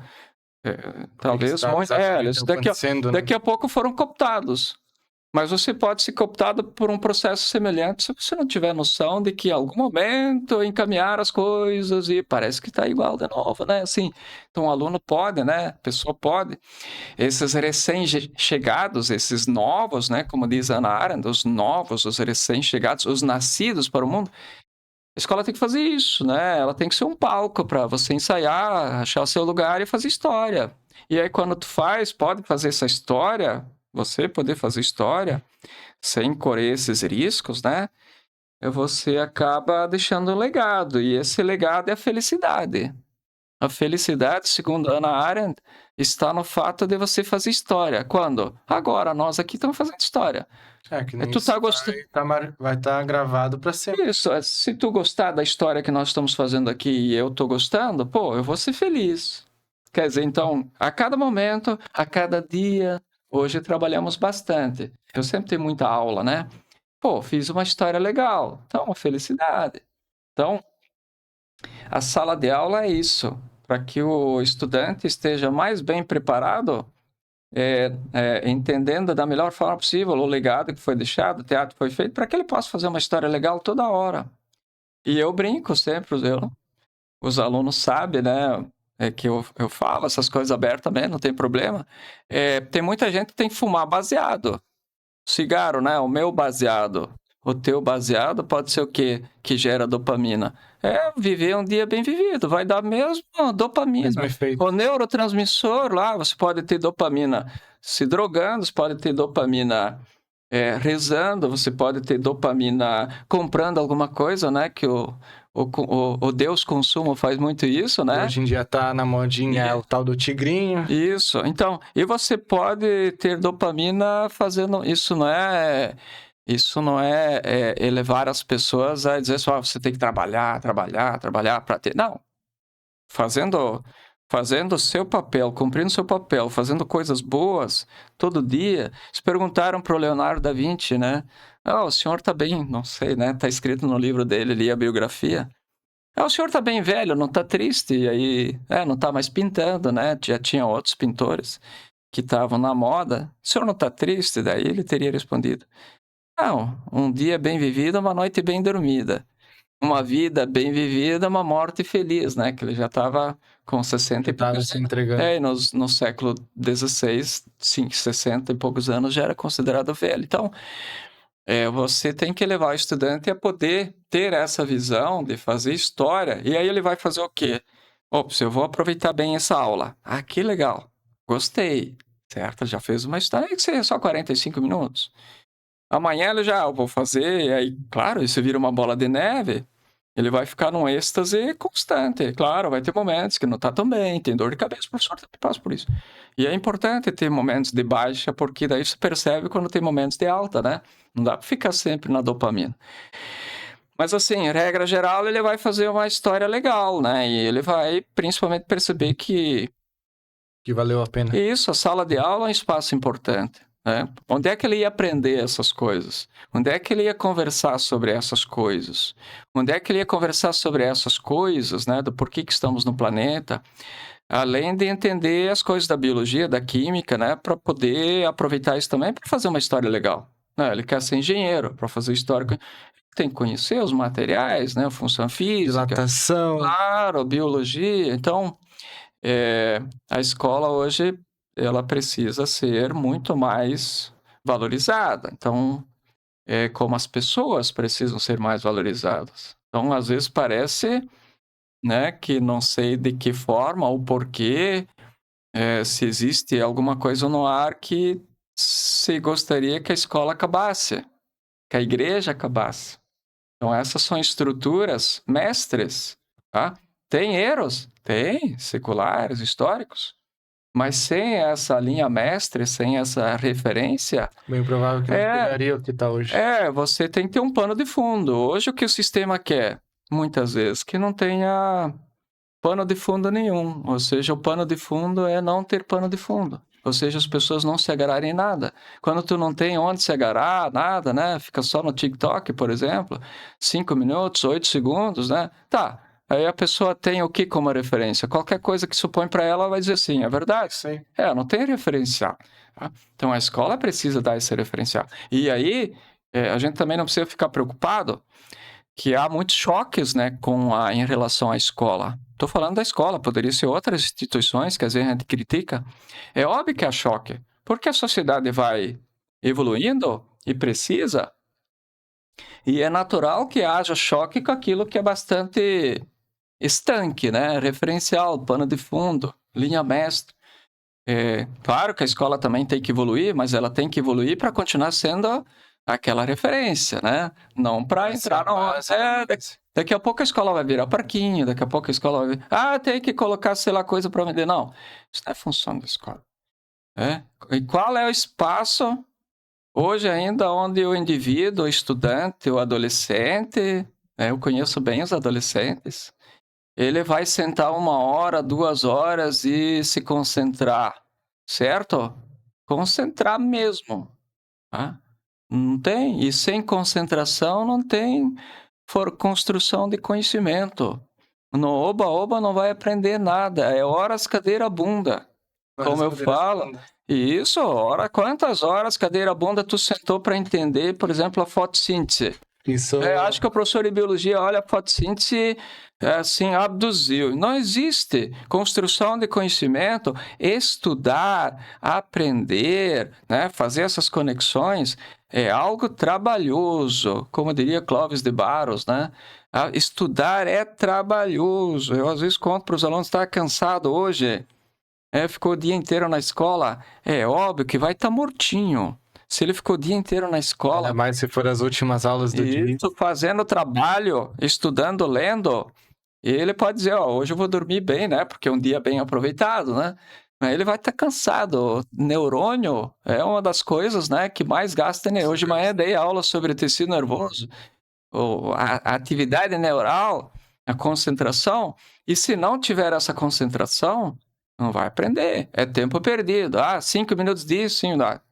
talvez muito. Eles acontecendo, né? daqui a pouco foram cooptados. Mas você pode ser cooptado por um processo semelhante se você não tiver noção de que em algum momento encaminhar as coisas e parece que está igual de novo, né? Assim, então o aluno pode, né? A pessoa pode. Esses recém-chegados, esses novos, né? Como diz Hannah Arendt, os novos, os recém-chegados, os nascidos para o mundo, a escola tem que fazer isso, né? Ela tem que ser um palco para você ensaiar, achar o seu lugar e fazer história. E aí, quando tu pode fazer essa história, você poder fazer história sem correr esses riscos, né? Você acaba deixando um legado. E esse legado é a felicidade. A felicidade, segundo Hannah Arendt, está no fato de você fazer história. Quando? Agora, nós aqui estamos fazendo história. Que nem Tu tá isso gostando? vai estar gravado para sempre. Isso, se tu gostar da história que nós estamos fazendo aqui e eu tô gostando, pô, eu vou ser feliz. Quer dizer, então, a cada momento, a cada dia, hoje trabalhamos bastante. Eu sempre tenho muita aula, né? Pô, fiz uma história legal. Então, uma felicidade. Então, a sala de aula é isso, para que o estudante esteja mais bem preparado, entendendo da melhor forma possível o legado que foi deixado, o teatro que foi feito, para que ele possa fazer uma história legal toda hora. E eu brinco sempre, os alunos sabem, né? Que eu falo essas coisas abertamente, não tem problema. Tem muita gente que tem que fumar baseado. Cigarro, né? O meu baseado. O teu baseado pode ser o quê? Que gera dopamina. Viver um dia bem vivido. Vai dar mesmo dopamina. Mesmo efeito. O neurotransmissor lá, você pode ter dopamina se drogando, você pode ter dopamina rezando, você pode ter dopamina comprando alguma coisa, né? Que o Deus consumo faz muito isso, né? Hoje em dia tá na modinha o tal do tigrinho. Isso. Então, e você pode ter dopamina fazendo isso, não é elevar as pessoas a dizer só você tem que trabalhar para ter. Não. Fazendo o seu papel, cumprindo o seu papel, fazendo coisas boas todo dia. Eles perguntaram para o Leonardo da Vinci, né? O senhor está bem, não sei, né? Está escrito no livro dele ali, a biografia. O senhor está bem velho, não está triste? E aí, não está mais pintando, né? Já tinha outros pintores que estavam na moda. O senhor não está triste? Daí ele teria respondido: não, um dia bem vivido, uma noite bem dormida. Uma vida bem vivida, uma morte feliz, né? Que ele já estava com 60 e Tava poucos se entregando. no século XVI, 60 e poucos anos, já era considerado velho. Então, você tem que levar o estudante a poder ter essa visão de fazer história. E aí ele vai fazer o quê? Ops, eu vou aproveitar bem essa aula. Que legal. Gostei. Certo? Já fez uma história que seria só 45 minutos. Amanhã eu vou fazer, e aí, claro, isso vira uma bola de neve, ele vai ficar num êxtase constante. Claro, vai ter momentos que não está tão bem, tem dor de cabeça, o professor também passa por isso. E é importante ter momentos de baixa, porque daí você percebe quando tem momentos de alta, né? Não dá para ficar sempre na dopamina. Mas assim, regra geral, ele vai fazer uma história legal, né? E ele vai principalmente perceber que valeu a pena. Isso, a sala de aula é um espaço importante. Né? Onde é que ele ia aprender essas coisas? Onde é que ele ia conversar sobre essas coisas? Onde é que ele ia conversar sobre essas coisas, né? Do porquê que estamos no planeta? Além de entender as coisas da biologia, da química, né? Para poder aproveitar isso também para fazer uma história legal. Ele quer ser engenheiro, para fazer história. Tem que conhecer os materiais, né? A função física. Dilatação. Claro, biologia. Então, a escola hoje ela precisa ser muito mais valorizada. Então, é como as pessoas precisam ser mais valorizadas. Então, às vezes parece, né, que não sei de que forma ou porquê, se existe alguma coisa no ar que se gostaria que a escola acabasse, que a igreja acabasse. Então, essas são estruturas mestres, tá? Tem erros, tem, seculares, históricos, mas sem essa linha mestre, sem essa referência, Bem provável que não chegaria o que tá hoje. você tem que ter um pano de fundo. Hoje, o que o sistema quer, muitas vezes, que não tenha pano de fundo nenhum. Ou seja, o pano de fundo é não ter pano de fundo. Ou seja, as pessoas não se agarrarem em nada. Quando tu não tem onde se agarrar, nada, né? Fica só no TikTok, por exemplo, 5 minutos, 8 segundos, né? Tá. Aí a pessoa tem o que como referência? Qualquer coisa que supõe para ela, ela vai dizer sim, é verdade. Sim. Não tem referencial. Tá? Então a escola precisa dar esse referencial. E aí, a gente também não precisa ficar preocupado que há muitos choques, né, em relação à escola. Estou falando da escola, poderia ser outras instituições que às vezes a gente critica. É óbvio que há choque, porque a sociedade vai evoluindo e precisa, e é natural que haja choque com aquilo que é bastante estanque, né, referencial, pano de fundo, linha mestre. Claro que a escola também tem que evoluir, mas ela tem que evoluir para continuar sendo aquela referência, né? Não para entrar no... Daqui a pouco a escola vai virar parquinho, daqui a pouco a escola vai... tem que colocar, sei lá, coisa para vender. Não, isso não é função da escola. E qual é o espaço, hoje ainda, onde o indivíduo, o estudante, o adolescente, eu conheço bem os adolescentes, ele vai sentar 1 hora, 2 horas e se concentrar, certo? Concentrar mesmo, tá? Não tem, e sem concentração não tem construção de conhecimento. No oba-oba não vai aprender nada, é horas cadeira bunda, como eu falo. Isso, quantas horas cadeira bunda tu sentou para entender, por exemplo, a fotossíntese? Isso. Acho que o professor de biologia olha a fotossíntese assim, abduziu. Não existe construção de conhecimento, estudar, aprender, né, fazer essas conexões é algo trabalhoso, como diria Clóvis de Barros, né? Estudar é trabalhoso. Eu às vezes conto para os alunos, está cansado hoje, ficou o dia inteiro na escola, é óbvio que vai estar mortinho. Se ele ficou o dia inteiro na escola... Ainda mais se for as últimas aulas do dia. Isso, fazendo trabalho, estudando, lendo, ele pode dizer, hoje eu vou dormir bem, né? Porque é um dia bem aproveitado, né? Mas ele vai estar cansado. Neurônio é uma das coisas, né, que mais gasta, né? Hoje de manhã dei aula sobre tecido nervoso, a atividade neural, a concentração, e se não tiver essa concentração, não vai aprender. É tempo perdido. 5 minutos disso, 5 minutos.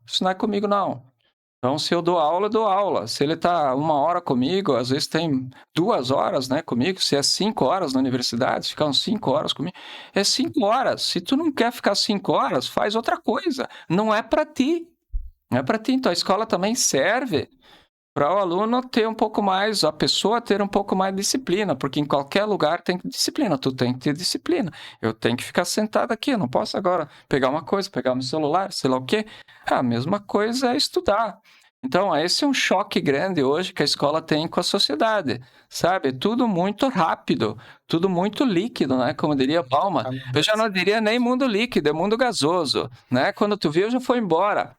Isso não é comigo, não. Então, se eu dou aula, eu dou aula. Se ele está 1 hora comigo, às vezes tem 2 horas, né, comigo. Se é 5 horas na universidade, ficar uns 5 horas comigo, é 5 horas. Se tu não quer ficar 5 horas, faz outra coisa. Não é para ti. Não é para ti. Então, a escola também serve para o aluno ter um pouco mais, a pessoa ter um pouco mais de disciplina, porque em qualquer lugar tem disciplina, tu tem que ter disciplina. Eu tenho que ficar sentado aqui, eu não posso agora pegar uma coisa, pegar meu celular, sei lá o quê. A mesma coisa é estudar. Então, esse é um choque grande hoje que a escola tem com a sociedade, sabe? Tudo muito rápido, tudo muito líquido, né? Como diria Bauman. Eu já não diria nem mundo líquido, é mundo gasoso, né? Quando tu viu, já foi embora.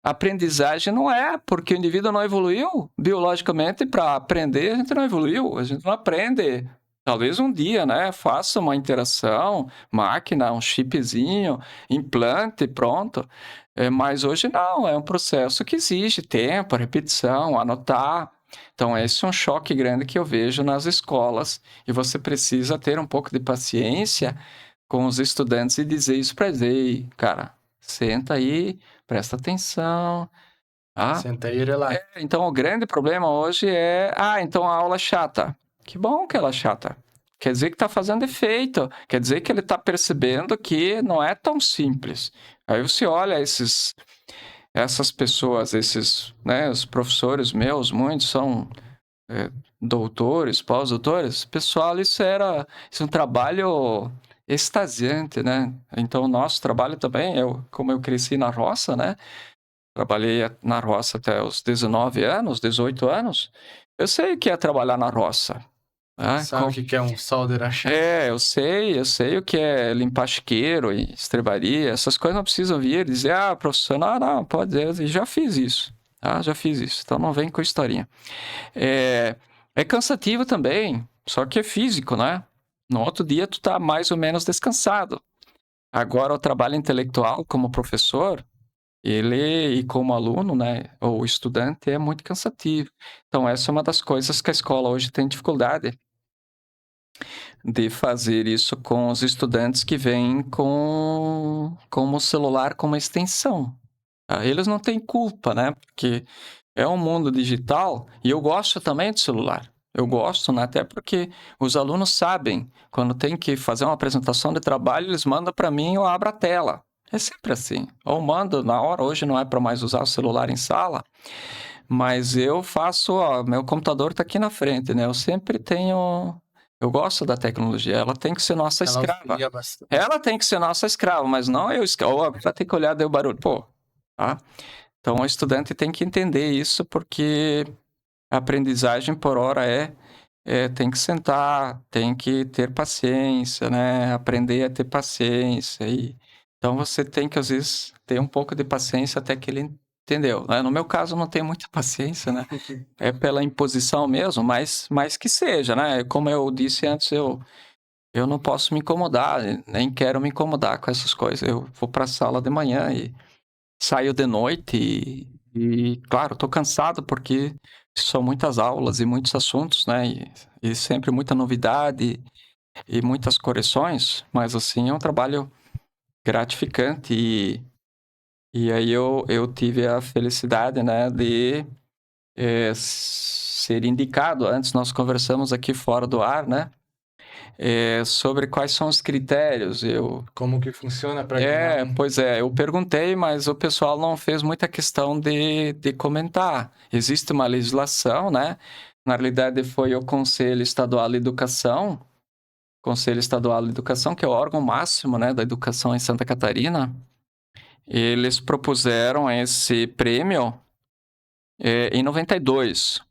Aprendizagem não é, porque o indivíduo não evoluiu biologicamente. Para aprender, a gente não evoluiu, a gente não aprende. Talvez um dia, né, faça uma interação, máquina, um chipzinho, implante, pronto. Mas hoje não, é um processo que exige tempo, repetição, anotar. Então, esse é um choque grande que eu vejo nas escolas, e você precisa ter um pouco de paciência com os estudantes e dizer isso para eles. Cara, senta aí, presta atenção. Senta aí e relaxa. Então, o grande problema hoje é... então a aula é chata. Que bom que ela é chata. Quer dizer que está fazendo efeito. Quer dizer que ele está percebendo que não é tão simples. Aí você olha essas pessoas, né, os professores meus, muitos são doutores, pós-doutores. Pessoal, isso é um trabalho extasiante, né? Então, o nosso trabalho também, como eu cresci na roça, né? Trabalhei na roça até os 19 anos, 18 anos. Eu sei o que é trabalhar na roça. Né? Sabe o que é um solder achado? Eu sei o que é limpar chiqueiro e estrebaria, essas coisas não precisam vir dizer, profissional, não, pode dizer, já fiz isso, tá? Já fiz isso, então não vem com historinha. É cansativo também, só que é físico, né? No outro dia tu tá mais ou menos descansado. Agora o trabalho intelectual como professor, e como aluno, né, ou estudante, é muito cansativo. Então essa é uma das coisas que a escola hoje tem dificuldade de fazer isso com os estudantes que vêm com o celular como extensão. Tá? Eles não têm culpa, né? Porque é um mundo digital e eu gosto também do celular. Eu gosto, né? Até porque os alunos sabem, quando tem que fazer uma apresentação de trabalho, eles mandam para mim e eu abro a tela. É sempre assim. Ou mando na hora, hoje não é para mais usar o celular em sala, mas eu faço, meu computador está aqui na frente, né? Eu sempre tenho. Eu gosto da tecnologia, ela tem que ser nossa Ela escrava. auxilia bastante. Ela tem que ser nossa escrava, mas não eu escravo. Vai ter que olhar, deu barulho. Pô, tá? Então o estudante tem que entender isso, porque a aprendizagem por hora tem que sentar, tem que ter paciência, né? Aprender a ter paciência. Então você tem que, às vezes, ter um pouco de paciência até que ele entendeu. Né? No meu caso, não tenho muita paciência, né? É pela imposição mesmo, mas que seja, né? Como eu disse antes, eu não posso me incomodar, nem quero me incomodar com essas coisas. Eu vou para a sala de manhã e saio de noite claro, estou cansado porque são muitas aulas e muitos assuntos, né? E sempre muita novidade e muitas correções, mas assim é um trabalho gratificante e aí eu tive a felicidade, né, de ser indicado. Antes nós conversamos aqui fora do ar, né? Sobre quais são os critérios. Como que funciona para ganhar? Pois é, eu perguntei, mas o pessoal não fez muita questão de comentar. Existe uma legislação, né? Na realidade, foi o Conselho Estadual de Educação, que é o órgão máximo, né, da educação em Santa Catarina. Eles propuseram esse prêmio em 92.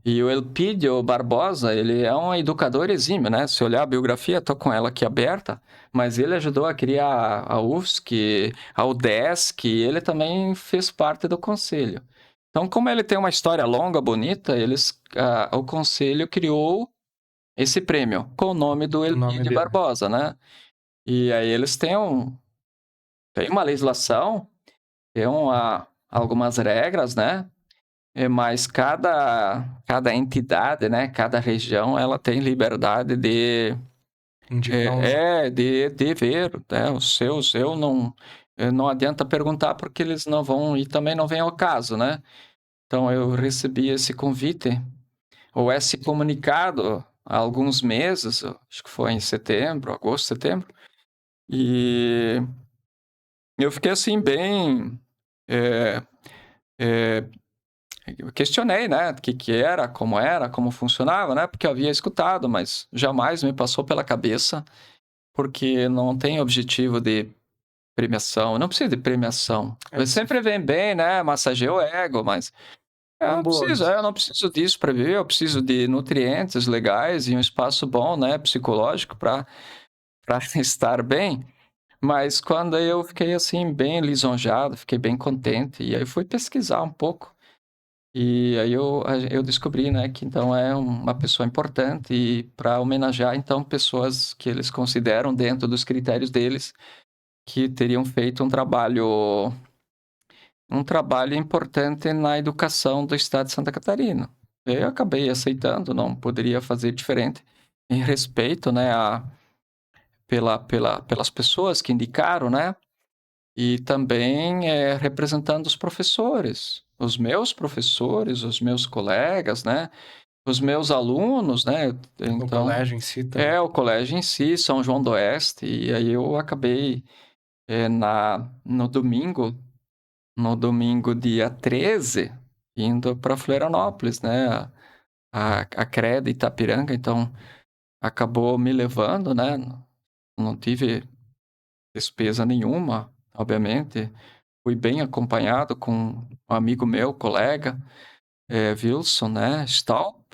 E o Elpidio Barbosa, ele é um educador exímio, né? Se olhar a biografia, estou com ela aqui aberta, mas ele ajudou a criar a UFSC, a UDESC, e ele também fez parte do conselho. Então, como ele tem uma história longa, bonita, o conselho criou esse prêmio com o nome do Elpidio dele. Barbosa, né? E aí eles têm uma legislação, tem algumas regras, né? Mas cada entidade, né, cada região, ela tem liberdade de indicar de ver, né, os seus. Não adianta perguntar porque eles não vão e também não vem ao caso, né? Então eu recebi esse convite ou esse comunicado há alguns meses, acho que foi em setembro, agosto, setembro, e eu fiquei assim bem eu questionei, né, o que era, como funcionava, né, porque eu havia escutado, mas jamais me passou pela cabeça, porque não tem objetivo de premiação, não precisa de premiação. Sempre vem bem, né, massageia o ego, mas eu não preciso disso para viver, eu preciso de nutrientes legais e um espaço bom, né, psicológico para estar bem. Mas quando eu fiquei assim bem lisonjeado, fiquei bem contente, e aí fui pesquisar um pouco. E aí eu descobri, né, que então é uma pessoa importante e para homenagear então pessoas que eles consideram dentro dos critérios deles que teriam feito um trabalho importante na educação do estado de Santa Catarina. Eu acabei aceitando, não poderia fazer diferente em respeito, né, pelas pessoas que indicaram, né? E também representando os meus colegas, né? Os meus alunos, né? Então, o colégio em si também. O colégio em si, São João do Oeste. E aí eu acabei no domingo dia 13, indo para Florianópolis, né? A CRED Itapiranga, então acabou me levando, né? não tive despesa nenhuma, obviamente. Fui bem acompanhado com um amigo meu, colega, Wilson, né, Stahl,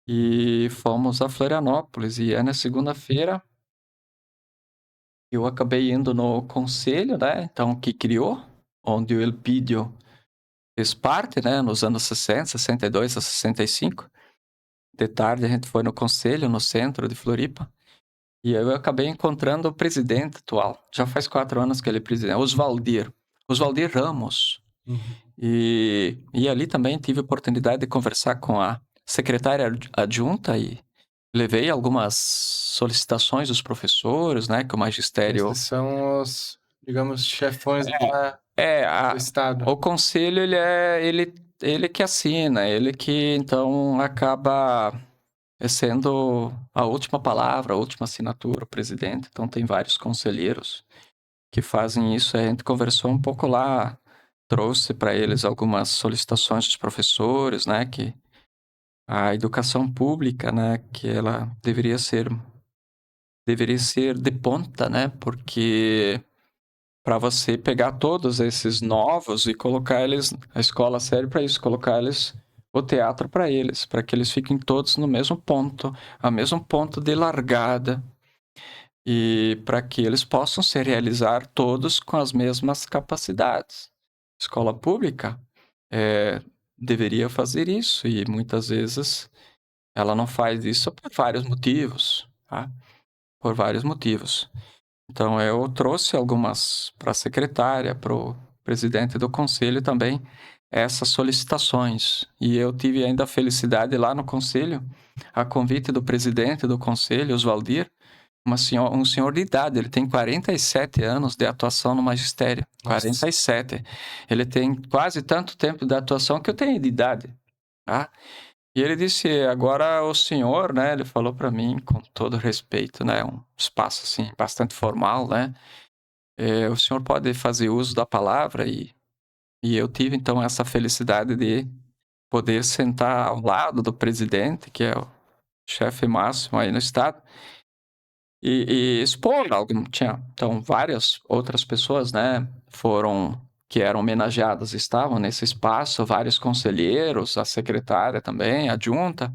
e fomos a Florianópolis. E na segunda-feira eu acabei indo no conselho, né, então, que criou, onde o Elpidio fez parte, né, nos anos 60, 62 a 65. De tarde a gente foi no conselho, no centro de Floripa, e aí eu acabei encontrando o presidente atual. Já faz 4 anos que ele é presidente, Oswaldir Ramos. E ali também tive a oportunidade de conversar com a secretária adjunta e levei algumas solicitações dos professores, né, que o magistério... Esses são os, digamos, chefões do Estado. O conselho, ele que assina, ele que, então, acaba sendo a última palavra, a última assinatura, o presidente. Então, tem vários conselheiros que fazem isso. A gente conversou um pouco lá, trouxe para eles algumas solicitações dos professores, né, que a educação pública, né, que ela deveria ser de ponta, né, porque para você pegar todos esses novos e colocar eles, a escola serve para isso, colocar eles, o teatro para eles, para que eles fiquem todos no mesmo ponto, ao mesmo ponto de largada, e para que eles possam se realizar todos com as mesmas capacidades. Escola pública deveria fazer isso, e muitas vezes ela não faz isso por vários motivos, tá? Por vários motivos. Então, eu trouxe algumas para a secretária, para o presidente do conselho também, essas solicitações. E eu tive ainda a felicidade lá no conselho, a convite do presidente do conselho, Oswaldir, um senhor de idade, ele tem 47 anos de atuação no magistério. Nossa. 47. Ele tem quase tanto tempo de atuação que eu tenho de idade, tá? E ele disse, agora o senhor, né, ele falou para mim, com todo respeito, né, um espaço, assim, bastante formal, né, o senhor pode fazer uso da palavra, e eu tive, então, essa felicidade de poder sentar ao lado do presidente, que é o chefe máximo aí no estado, e expor algo. Então, várias outras pessoas, né, que eram homenageadas, estavam nesse espaço, vários conselheiros, a secretária também, a adjunta,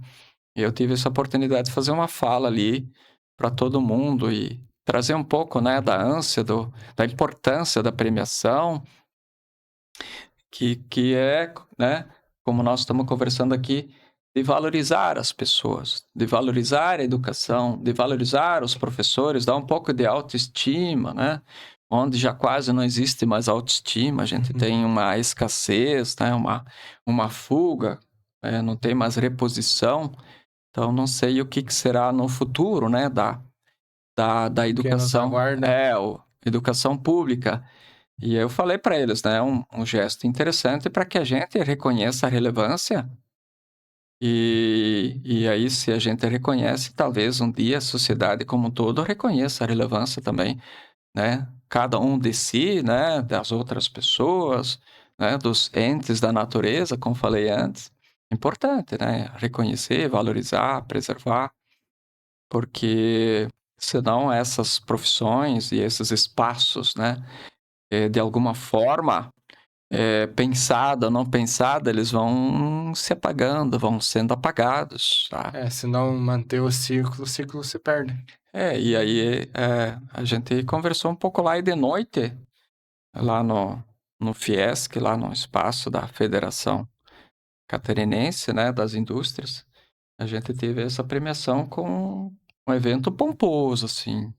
e eu tive essa oportunidade de fazer uma fala ali para todo mundo e trazer um pouco, né, da ânsia, da importância da premiação, que é, né, como nós estamos conversando aqui, de valorizar as pessoas, de valorizar a educação, de valorizar os professores, dar um pouco de autoestima, né? Onde já quase não existe mais autoestima, a gente tem uma escassez, né? Uma fuga, não tem mais reposição. Então, não sei o que será no futuro, né? Da educação, educação pública. E eu falei para eles, né? Um gesto interessante para que a gente reconheça a relevância. E aí, se a gente reconhece, talvez um dia a sociedade como um todo reconheça a relevância também, né? Cada um de si, né? Das outras pessoas, né? Dos entes da natureza, como falei antes. Importante, né? Reconhecer, valorizar, preservar, porque senão essas profissões e esses espaços, né? De alguma forma, pensada ou não pensada, eles vão se apagando, vão sendo apagados, tá? Se não manter o ciclo se perde. E aí a gente conversou um pouco lá, e de noite, lá no Fiesc, lá no espaço da Federação Catarinense, né, das Indústrias, a gente teve essa premiação com um evento pomposo, assim.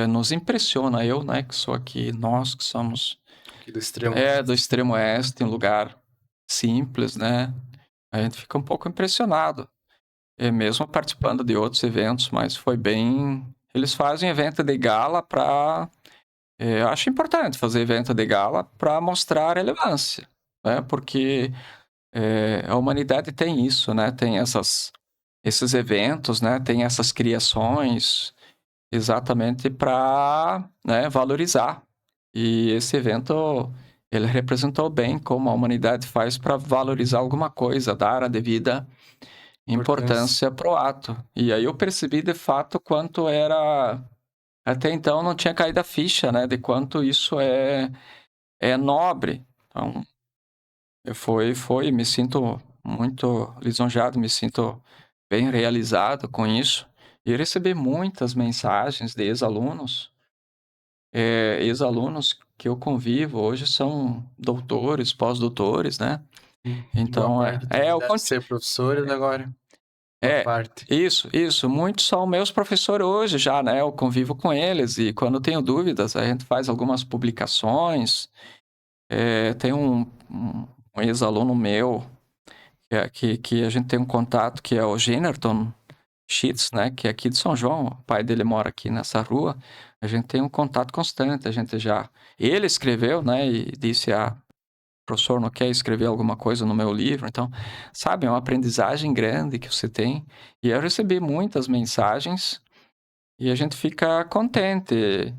Nos impressiona, eu, né, que sou aqui, nós que somos aqui do extremo do extremo oeste, um lugar simples, né? A gente fica um pouco impressionado. Mesmo participando de outros eventos, mas foi bem... Eles fazem evento de gala para... eu acho importante fazer evento de gala para mostrar a relevância, né? Porque a humanidade tem isso, né? Tem esses eventos, né? Tem essas criações exatamente para, né, valorizar. E esse evento, ele representou bem como a humanidade faz para valorizar alguma coisa, dar a devida importância para o ato. E aí eu percebi, de fato, quanto era Até então não tinha caído a ficha, né, de quanto isso é nobre. Então, me sinto muito lisonjeado, me sinto bem realizado com isso. E recebi muitas mensagens de ex-alunos que eu convivo hoje são doutores, pós-doutores, né. Boa Então parte deles eu deve ser professores agora. Boa é, parte. isso. Muitos são meus professores hoje já, né, eu convivo com eles e quando eu tenho dúvidas, a gente faz algumas publicações. Tem um ex-aluno meu que a gente tem um contato, que é o Generton Schitz, né, que é aqui de São João, o pai dele mora aqui nessa rua, a gente tem um contato constante, ele escreveu, né, e disse: professor, não quer escrever alguma coisa no meu livro? Então, sabe, é uma aprendizagem grande que você tem. E eu recebi muitas mensagens e a gente fica contente.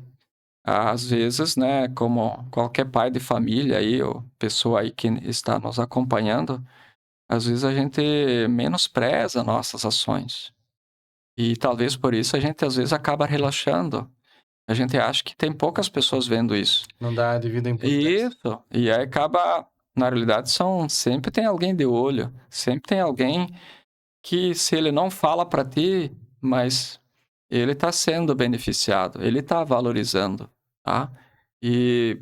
Às vezes, né, como qualquer pai de família aí, ou pessoa aí que está nos acompanhando, às vezes a gente menospreza nossas ações. E talvez por isso a gente às vezes acaba relaxando. A gente acha que tem poucas pessoas vendo isso. Não dá a devida importância. Isso. E aí acaba, na realidade, sempre tem alguém de olho, sempre tem alguém que, se ele não fala para ti, mas ele está sendo beneficiado, ele está valorizando, tá? E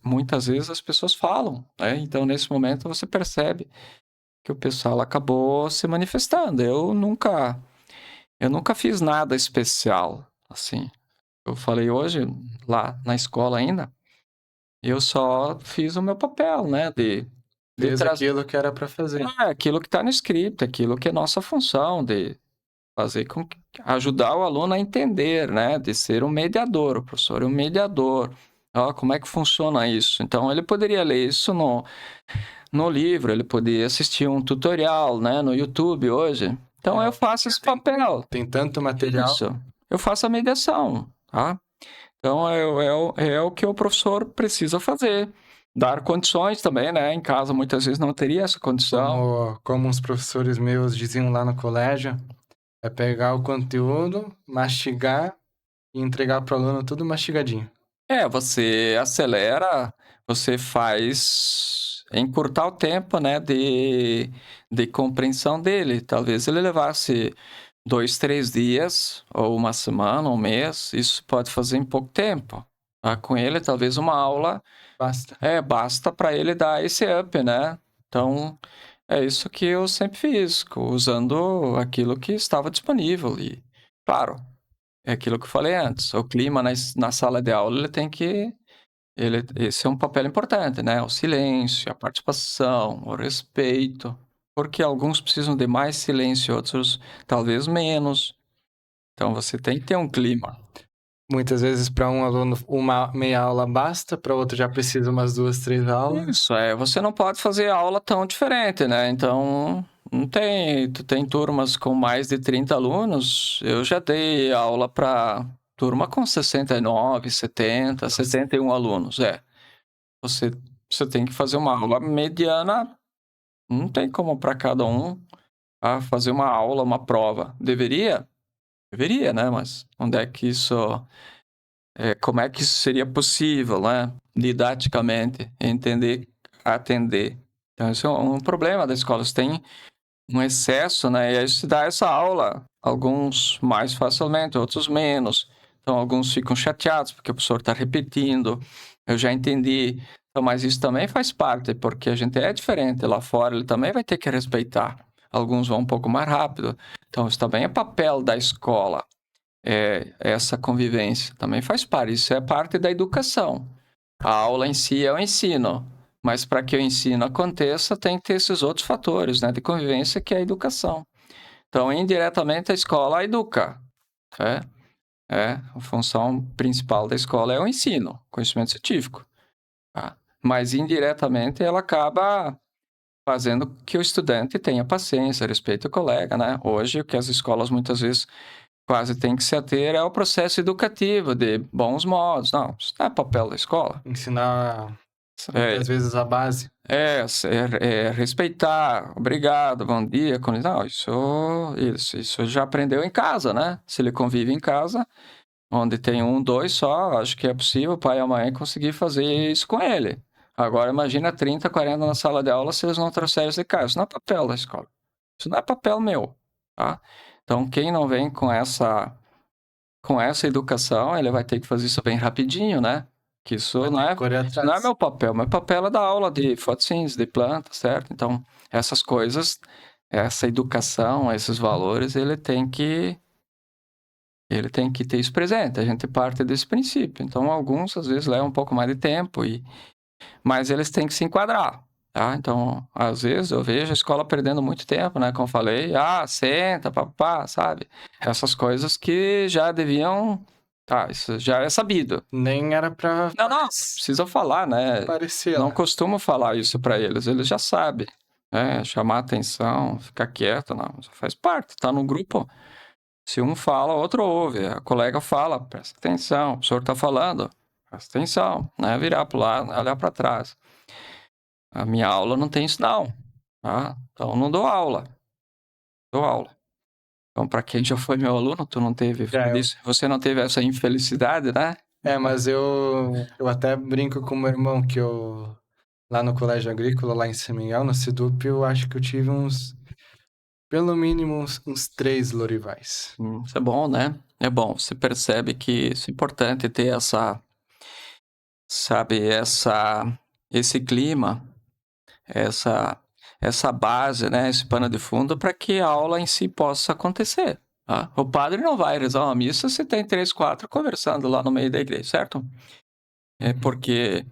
muitas vezes as pessoas falam, né? Então, nesse momento, você percebe que o pessoal acabou se manifestando. Eu nunca fiz nada especial, assim. Eu falei hoje, lá na escola ainda, eu só fiz o meu papel, né, de Fez trazer aquilo que era para fazer. aquilo que está no script, aquilo que é nossa função, de fazer com que ajudar o aluno a entender, né, de ser um mediador, o professor é um mediador. Ó, como é que funciona isso? Então, ele poderia ler isso no livro, ele poderia assistir um tutorial, né, no YouTube hoje. Então, eu faço esse papel. Tem tanto material. Isso. Eu faço a mediação, tá? Então, é o que o professor precisa fazer. Dar condições também, né? Em casa, muitas vezes, não teria essa condição. Como uns professores meus diziam lá no colégio, é pegar o conteúdo, mastigar e entregar para o aluno tudo mastigadinho. Você acelera, você faz encurtar o tempo, né, de compreensão dele. Talvez ele levasse 2, 3 dias, ou uma semana, um mês, isso pode fazer em pouco tempo. Tá? Com ele, talvez uma aula Basta. basta para ele dar esse up, né? Então, é isso que eu sempre fiz, usando aquilo que estava disponível. E, claro, é aquilo que eu falei antes, o clima na sala de aula, esse é um papel importante, né? O silêncio, a participação, o respeito, porque alguns precisam de mais silêncio, outros talvez menos. Então, você tem que ter um clima. Muitas vezes para um aluno uma meia aula basta, para outro já precisa umas 2, 3 aulas. Isso, você não pode fazer aula tão diferente, né? Então, não tem, tu tem turmas com mais de 30 alunos, eu já dei aula para turma com 69, 70, 71 alunos, Você, você tem que fazer uma aula mediana, não tem como para cada um fazer uma aula, uma prova. Deveria, né? Mas como é que isso seria possível, né? Didaticamente, entender, atender. Então, esse é um problema da escola. Você tem um excesso, né? E aí se dá essa aula, alguns mais facilmente, outros menos. Então, alguns ficam chateados porque o professor está repetindo. Eu já entendi. Então, mas isso também faz parte, porque a gente é diferente. Lá fora, ele também vai ter que respeitar. Alguns vão um pouco mais rápido. Então, isso também é papel da escola. Essa convivência também faz parte. Isso é parte da educação. A aula em si é o ensino. Mas para que o ensino aconteça, tem que ter esses outros fatores, né, de convivência, que é a educação. Então, indiretamente, a escola educa. A função principal da escola é o ensino, conhecimento científico. Tá? Mas, indiretamente, ela acaba fazendo que o estudante tenha paciência, respeite o colega, né? Hoje, o que as escolas muitas vezes quase têm que se ater é o processo educativo, de bons modos. Não, isso não é papel da escola. Ensinar muitas vezes a base. Respeitar, obrigado, bom dia. Não, isso já aprendeu em casa, né? Se ele convive em casa, onde tem 1, 2 só, acho que é possível o pai e a mãe conseguir fazer isso com ele. Agora imagina 30, 40 na sala de aula se eles não trouxerem esse cara. Isso não é papel da escola. Isso não é papel meu, tá? Então, quem não vem com essa educação, ele vai ter que fazer isso bem rapidinho, né? Que isso Vai não ter é, que correr isso não é atrás. meu papel. Meu papel é dar aula de fotossíntese, de planta, certo? Então, essas coisas, essa educação, esses valores, ele tem que ter isso presente. A gente parte desse princípio. Então, alguns, às vezes, levam um pouco mais de tempo, mas eles têm que se enquadrar, tá? Então, às vezes, eu vejo a escola perdendo muito tempo, né? Como eu falei, senta, papá, sabe? Essas coisas que já deviam... Tá, isso já é sabido. Nem era pra Não precisa falar, né? aparecer Não lá. costumo falar isso para eles já sabem. Chamar atenção, ficar quieto, não. Isso faz parte, tá no grupo. Se um fala, o outro ouve. A colega fala, presta atenção. O professor está falando, presta atenção. Não é virar para o lado, não é olhar para trás. A minha aula não tem isso, não. Tá? Então, não dou aula. Dou aula. Então, para quem já foi meu aluno, tu não teve você não teve essa infelicidade, né? Mas eu até brinco com o meu irmão que eu, lá no colégio agrícola, lá em Semingal, no Sedup, eu acho que eu tive pelo mínimo uns 3 Lorivais. Isso é bom, né? É bom. Você percebe que isso é importante ter esse clima, essa base, né? Esse pano de fundo para que a aula em si possa acontecer. Tá? O padre não vai rezar uma missa se tem 3, 4 conversando lá no meio da igreja, certo? É porque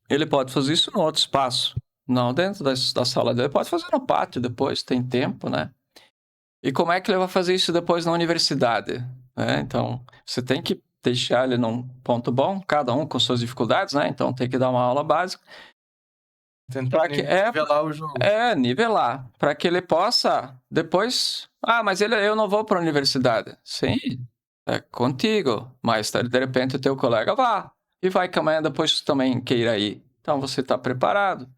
ele pode fazer isso no outro espaço, não dentro da sala dele. Pode fazer no pátio depois, tem tempo, né? E como é que ele vai fazer isso depois na universidade? Então, você tem que deixar ele num ponto bom, cada um com suas dificuldades, né? Então, tem que dar uma aula básica. Tentar nivelar o jogo. Nivelar. Para que ele possa depois... mas eu não vou para a universidade. Sim, é contigo. Mas, de repente, o teu colega vá. E vai que amanhã depois tu também queira ir. Então, você está preparado.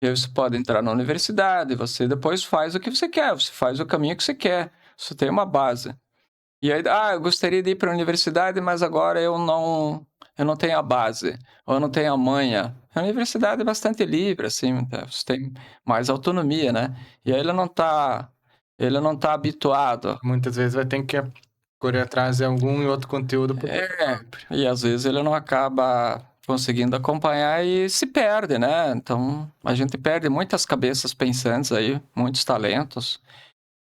E aí você pode entrar na universidade, você depois faz o que você quer, você faz o caminho que você quer, você tem uma base. E aí, eu gostaria de ir para a universidade, mas agora eu não tenho a base, ou eu não tenho a manha. A universidade é bastante livre, assim, você tem mais autonomia, né? E aí ele não tá habituado. Muitas vezes vai ter que correr atrás de algum e outro conteúdo pro E às vezes ele não acaba conseguindo acompanhar e se perde, né? Então, a gente perde muitas cabeças pensantes aí, muitos talentos.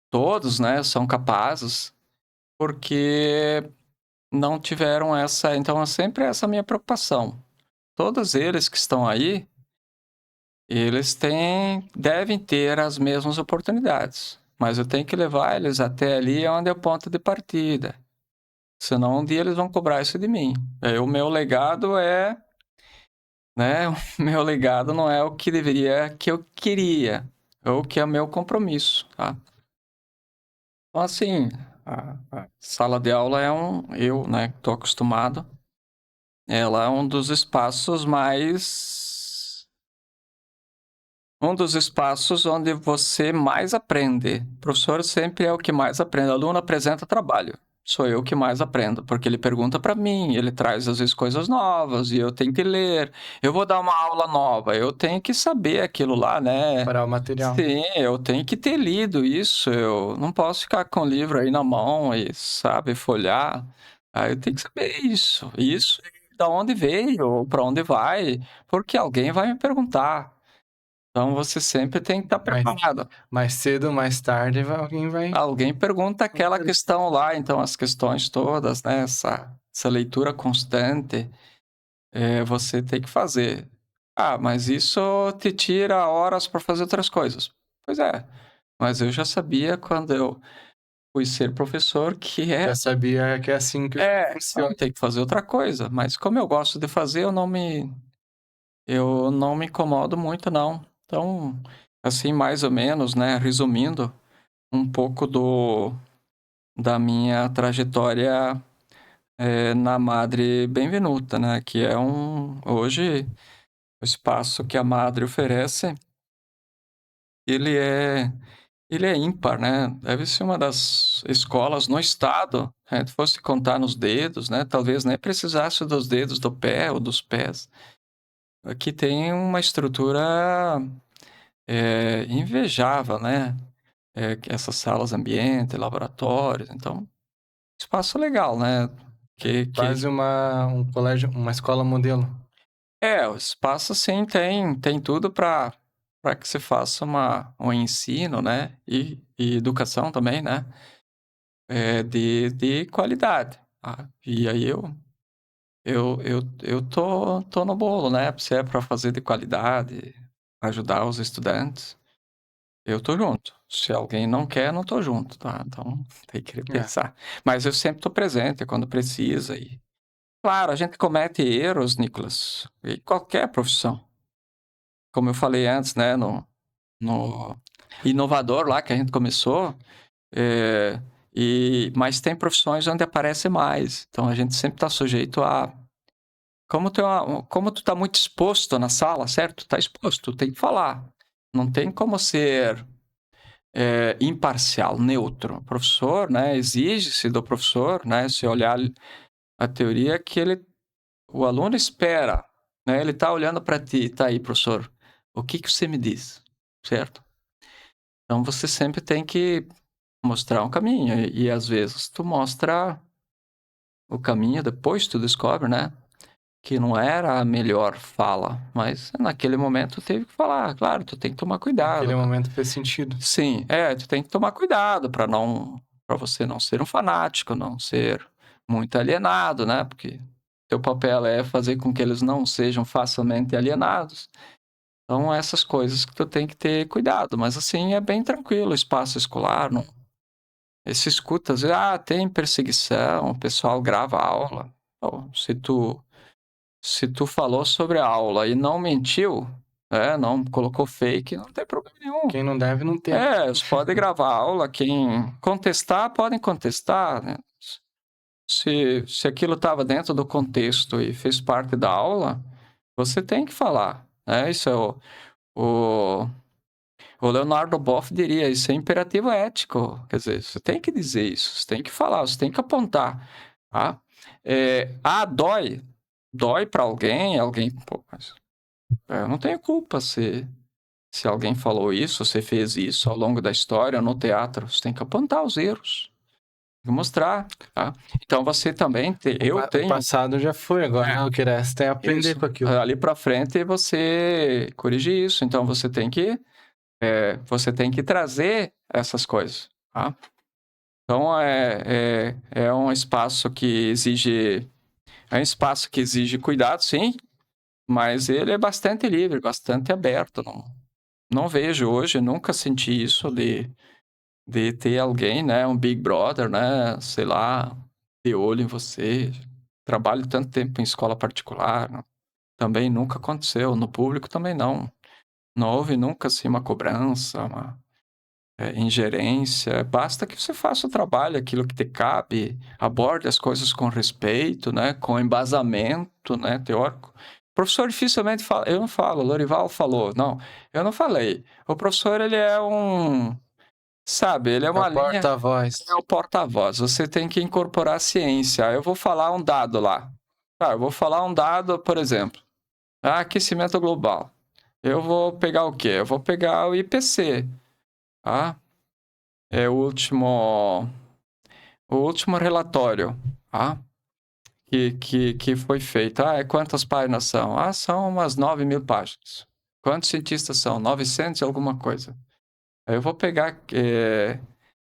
Todos, né, são capazes, porque não tiveram essa... Então, é sempre essa minha preocupação. Todos eles que estão aí, eles devem ter as mesmas oportunidades. Mas eu tenho que levar eles até ali onde é o ponto de partida. Senão um dia eles vão cobrar isso de mim. O meu legado né? O meu legado não é o que eu queria, é o que é meu compromisso, tá? Então, assim, a sala de aula eu, né, que tô acostumado, ela é um dos espaços onde você mais aprende. O professor sempre é o que mais aprende. O aluno apresenta trabalho. Sou eu que mais aprendo, porque ele pergunta para mim, ele traz às vezes coisas novas e eu tenho que ler. Eu vou dar uma aula nova, eu tenho que saber aquilo lá, né? Para o material. Sim, eu tenho que ter lido isso. Eu não posso ficar com o livro aí na mão e, sabe, folhear. Eu tenho que saber isso. Isso, da onde veio, para onde vai, porque alguém vai me perguntar. Então você sempre tem que estar preparado. Mais cedo ou mais tarde, Alguém pergunta aquela questão lá, então as questões todas, né? Essa leitura constante, você tem que fazer. Mas isso te tira horas para fazer outras coisas. Pois é, mas eu já sabia quando eu fui ser professor que já sabia que é assim que funciona. Tem que fazer outra coisa. Mas como eu gosto de fazer, eu não me incomodo muito, não. Então, assim, mais ou menos, né, resumindo um pouco da minha trajetória na Madre Benvenuta, né, que é hoje, o espaço que a Madre oferece, ele ele é ímpar, né? Deve ser uma das escolas no estado, se a gente fosse contar nos dedos, né? Talvez nem precisasse dos dedos do pé ou dos pés. Aqui tem uma estrutura invejável, né? Essas salas ambiente, laboratórios, então, espaço legal, né? Quase um colégio, uma escola modelo. O espaço sim tem tudo para que se faça um ensino, né? E educação também, né? De qualidade. E aí eu tô no bolo, né? Se é para fazer de qualidade, ajudar os estudantes, eu tô junto. Se alguém não quer, não tô junto, tá? Então tem que repensar. Mas eu sempre tô presente quando precisa. E claro, a gente comete erros, Nicolas, em qualquer profissão. Como eu falei antes, né? No inovador lá que a gente começou, mas tem profissões onde aparece mais. Então a gente sempre está sujeito a. Como tu tá muito exposto na sala, certo? Tá exposto, tu tem que falar. Não tem como ser imparcial, neutro. O professor, né? Exige-se do professor, né? Se olhar a teoria que o aluno espera, né? Ele tá olhando para ti, tá aí, professor. O que você me diz, certo? Então você sempre tem que mostrar um caminho e às vezes tu mostra o caminho, depois tu descobre, né, que não era a melhor fala, mas naquele momento tu teve que falar, claro, tu tem que tomar cuidado. Naquele momento fez sentido. Sim, tu tem que tomar cuidado para você não ser um fanático, não ser muito alienado, né, porque teu papel é fazer com que eles não sejam facilmente alienados. Então essas coisas que tu tem que ter cuidado, mas assim é bem tranquilo o espaço escolar, não. Você escuta, às vezes, tem perseguição, o pessoal grava a aula. Pô, se tu falou sobre a aula e não mentiu, não colocou fake, não tem problema nenhum. Quem não deve, não tem. Você pode gravar a aula, quem contestar, podem contestar, né? Se aquilo estava dentro do contexto e fez parte da aula, você tem que falar, né? Isso é o Leonardo Boff diria, isso é imperativo ético. Quer dizer, você tem que dizer isso, você tem que falar, você tem que apontar. Tá? Dói para alguém, pô, mas eu não tenho culpa se alguém falou isso, você fez isso ao longo da história, no teatro, você tem que apontar os erros, tem que mostrar. Tá? Então você também, O passado já foi, agora o que resta é aprender isso, com aquilo. ali para frente você corrigir isso, então você tem que trazer essas coisas, tá? Então, é um espaço que exige cuidado, sim, mas ele é bastante livre, bastante aberto. Não vejo hoje, nunca senti isso de ter alguém, né, um Big Brother, né, sei lá, de olho em você. Trabalho tanto tempo em escola particular, também nunca aconteceu. No público também não. Não houve nunca, assim, uma cobrança, uma ingerência. Basta que você faça o trabalho, aquilo que te cabe, aborde as coisas com respeito, né, com embasamento, né, teórico. O professor dificilmente fala, eu não falo, o Lorival falou, não, eu não falei. O professor, ele é ele é uma linha... porta-voz. É o porta-voz, você tem que incorporar a ciência. Eu vou falar um dado lá. Eu vou falar um dado, por exemplo, aquecimento global. Eu vou pegar o quê? Eu vou pegar o IPC, tá? É o último relatório, tá? Que foi feito. Quantas páginas são? São umas 9.000 páginas. Quantos cientistas são? 900 e alguma coisa. Aí eu vou pegar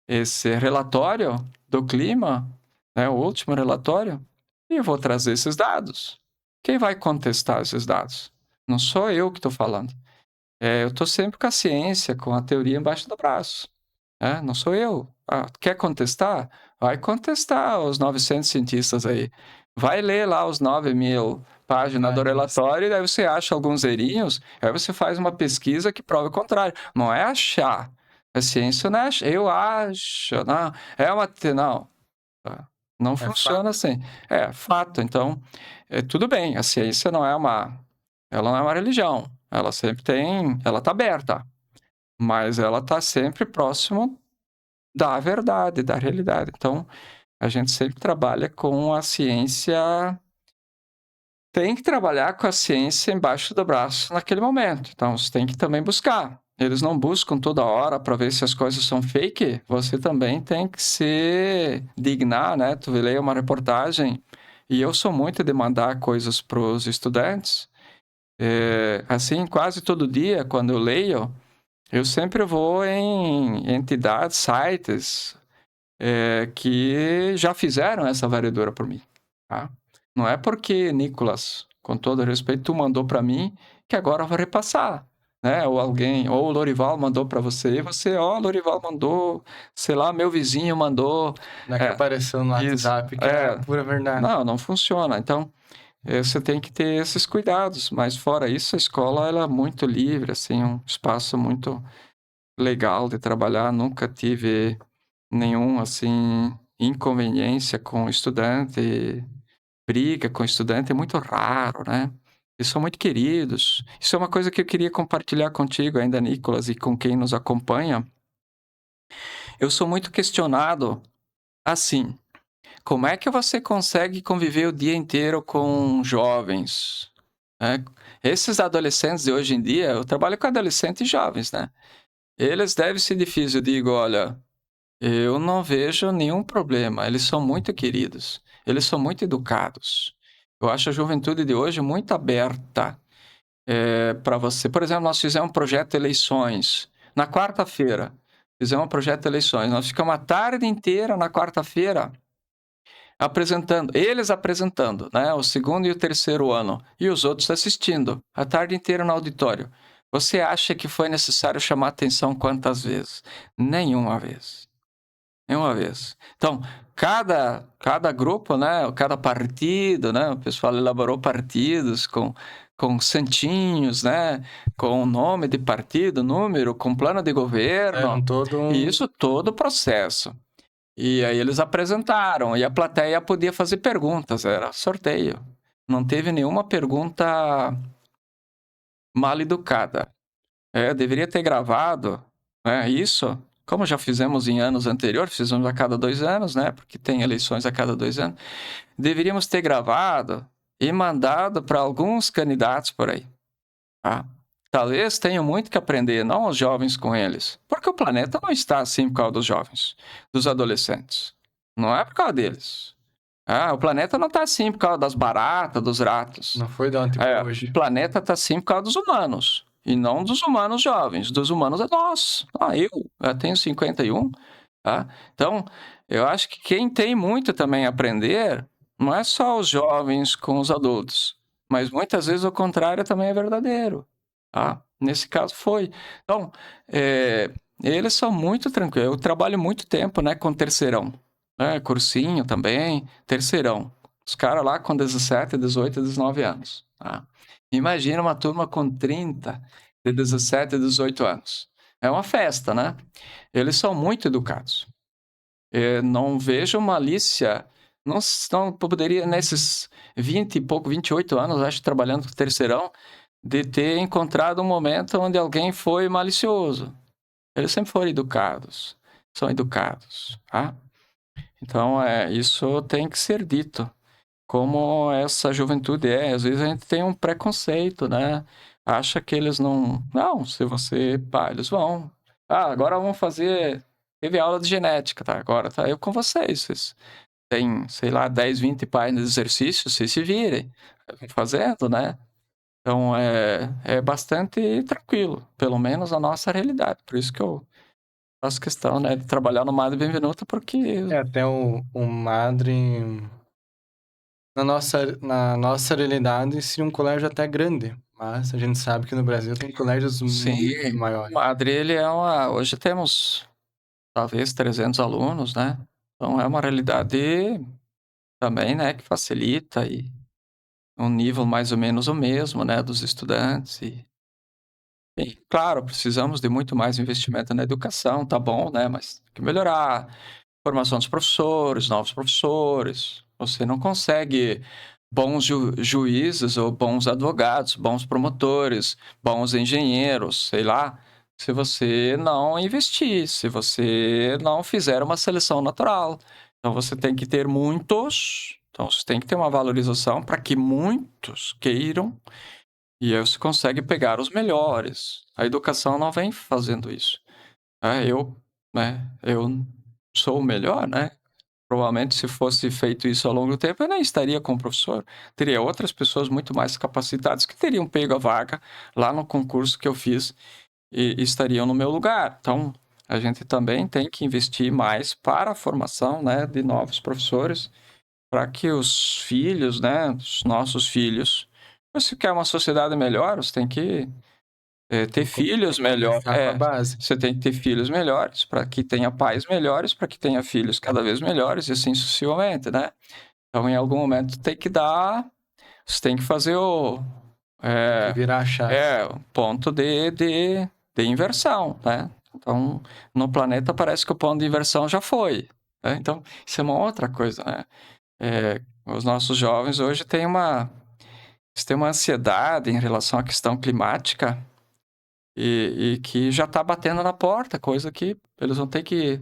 esse relatório do clima, né, o último relatório, e eu vou trazer esses dados. Quem vai contestar esses dados? Não sou eu que estou falando. Eu estou sempre com a ciência, com a teoria embaixo do braço. Não sou eu. Quer contestar? Vai contestar os 900 cientistas aí. Vai ler lá os 9.000 páginas do relatório, e daí você acha alguns erinhos, aí você faz uma pesquisa que prova o contrário. Não é achar. A ciência não é achar. Eu acho. Não, não. Não funciona assim. É fato. Então, tudo bem. A ciência ela não é uma religião. Ela sempre ela está aberta. mas ela está sempre próximo da verdade, da realidade. Então, a gente sempre trabalha com a ciência. Tem que trabalhar com a ciência embaixo do braço naquele momento. Então, você tem que também buscar. Eles não buscam toda hora para ver se as coisas são fake. Você também tem que se dignar, né? Tu lê uma reportagem, e eu sou muito de mandar coisas para os estudantes. Assim, quase todo dia, quando eu leio, eu sempre vou em entidades, sites, que já fizeram essa varredura por mim, tá? Não é porque, Nicolas, com todo respeito, tu mandou para mim que agora eu vou repassar, né? Ou alguém, ou o Lorival mandou para você, e você, Lorival mandou, sei lá, meu vizinho mandou. Não é que apareceu no Isso, WhatsApp que é a pura verdade. não funciona. Então, você tem que ter esses cuidados, mas fora isso, a escola ela é muito livre, assim, um espaço muito legal de trabalhar. Nunca tive nenhum, assim, inconveniência com estudante, briga com estudante é muito raro, né? Eles são muito queridos. Isso é uma coisa que eu queria compartilhar contigo ainda, Nicolas, e com quem nos acompanha. Eu sou muito questionado assim: como é que você consegue conviver o dia inteiro com jovens, né? Esses adolescentes de hoje em dia, eu trabalho com adolescentes e jovens, né? Eles devem ser difíceis. Eu digo, olha, eu não vejo nenhum problema. Eles são muito queridos. Eles são muito educados. Eu acho a juventude de hoje muito aberta para você. Por exemplo, nós fizemos um projeto de eleições. Na quarta-feira, fizemos um projeto de eleições. Nós ficamos a tarde inteira na quarta-feira eles apresentando, né? O segundo e o terceiro ano. E os outros assistindo. A tarde inteira no auditório. Você acha que foi necessário chamar atenção quantas vezes? Nenhuma vez. Nenhuma vez. Então, cada grupo, né, cada partido, né, o pessoal elaborou partidos com santinhos, né, com nome de partido, número, com plano de governo, e isso todo o processo. E aí eles apresentaram, e a plateia podia fazer perguntas, era sorteio. Não teve nenhuma pergunta mal educada. Deveria ter gravado, né, isso, como já fizemos em anos anteriores, fizemos a cada 2 anos, né, porque tem eleições a cada 2 anos, deveríamos ter gravado e mandado para alguns candidatos por aí, tá? Talvez tenham muito que aprender, não os jovens com eles, porque o planeta não está assim por causa dos jovens, dos adolescentes, não é por causa deles. O planeta não está assim por causa das baratas, dos ratos. Não foi de ontem para hoje. O planeta está assim por causa dos humanos. E não dos humanos jovens. Dos humanos é nós. Eu tenho 51. Tá? Então, eu acho que quem tem muito também a aprender não é só os jovens com os adultos. Mas muitas vezes o contrário também é verdadeiro. Tá? Nesse caso foi. Então, eles são muito tranquilos. Eu trabalho muito tempo, né, com terceirão. Cursinho também, terceirão. Os caras lá com 17, 18, 19 anos. Tá? Imagina uma turma com 30, de 17, 18 anos. É uma festa, né? Eles são muito educados. Não vejo malícia. Não poderia, nesses 20 e pouco, 28 anos, acho, trabalhando com terceirão, de ter encontrado um momento onde alguém foi malicioso. Eles sempre foram educados. São educados, tá? Então, isso tem que ser dito. Como essa juventude é. Às vezes a gente tem um preconceito, né? Acha que eles não... Não, se você... eles vão. Agora vamos fazer... Teve aula de genética, tá? Agora tá eu com vocês. Vocês têm, sei lá, 10, 20 páginas de exercício, vocês se virem. Fazendo, né? Então, é bastante tranquilo. Pelo menos a nossa realidade. Por isso que eu faço questão, né, de trabalhar no Madre Benvenuto, porque... Até o Madre... Na nossa realidade, seria um colégio até grande. Mas a gente sabe que no Brasil tem colégios muito maiores. O Madre, ele hoje temos, talvez, 300 alunos, né? Então, é uma realidade também, né, que facilita e um nível mais ou menos o mesmo, né, dos estudantes. E, claro, precisamos de muito mais investimento na educação, tá bom, né? Mas tem que melhorar. Formação dos professores, novos professores. Você não consegue bons juízes ou bons advogados, bons promotores, bons engenheiros, sei lá, se você não investir, se você não fizer uma seleção natural. Então você tem que ter muitos, então você tem que ter uma valorização para que muitos queiram, e aí você consegue pegar os melhores. A educação não vem fazendo isso. Eu sou o melhor, né? Provavelmente, se fosse feito isso ao longo do tempo, eu nem estaria como professor. Teria outras pessoas muito mais capacitadas que teriam pego a vaga lá no concurso que eu fiz e estariam no meu lugar. Então, a gente também tem que investir mais para a formação, né, de novos professores, para que os filhos, né, os nossos filhos, se quer uma sociedade melhor, você tem que ter filhos melhores. Começar com a base. Você tem que ter filhos melhores, para que tenha pais melhores, para que tenha filhos cada vez melhores, e assim sucessivamente, né? Então, em algum momento, tem que dar. Você tem que fazer Que virar a chave. o ponto de inversão, né? Então, no planeta parece que o ponto de inversão já foi, né? Então, isso é uma outra coisa, né? Os nossos jovens hoje têm uma ansiedade em relação à questão climática e que já está batendo na porta, coisa que eles vão ter que.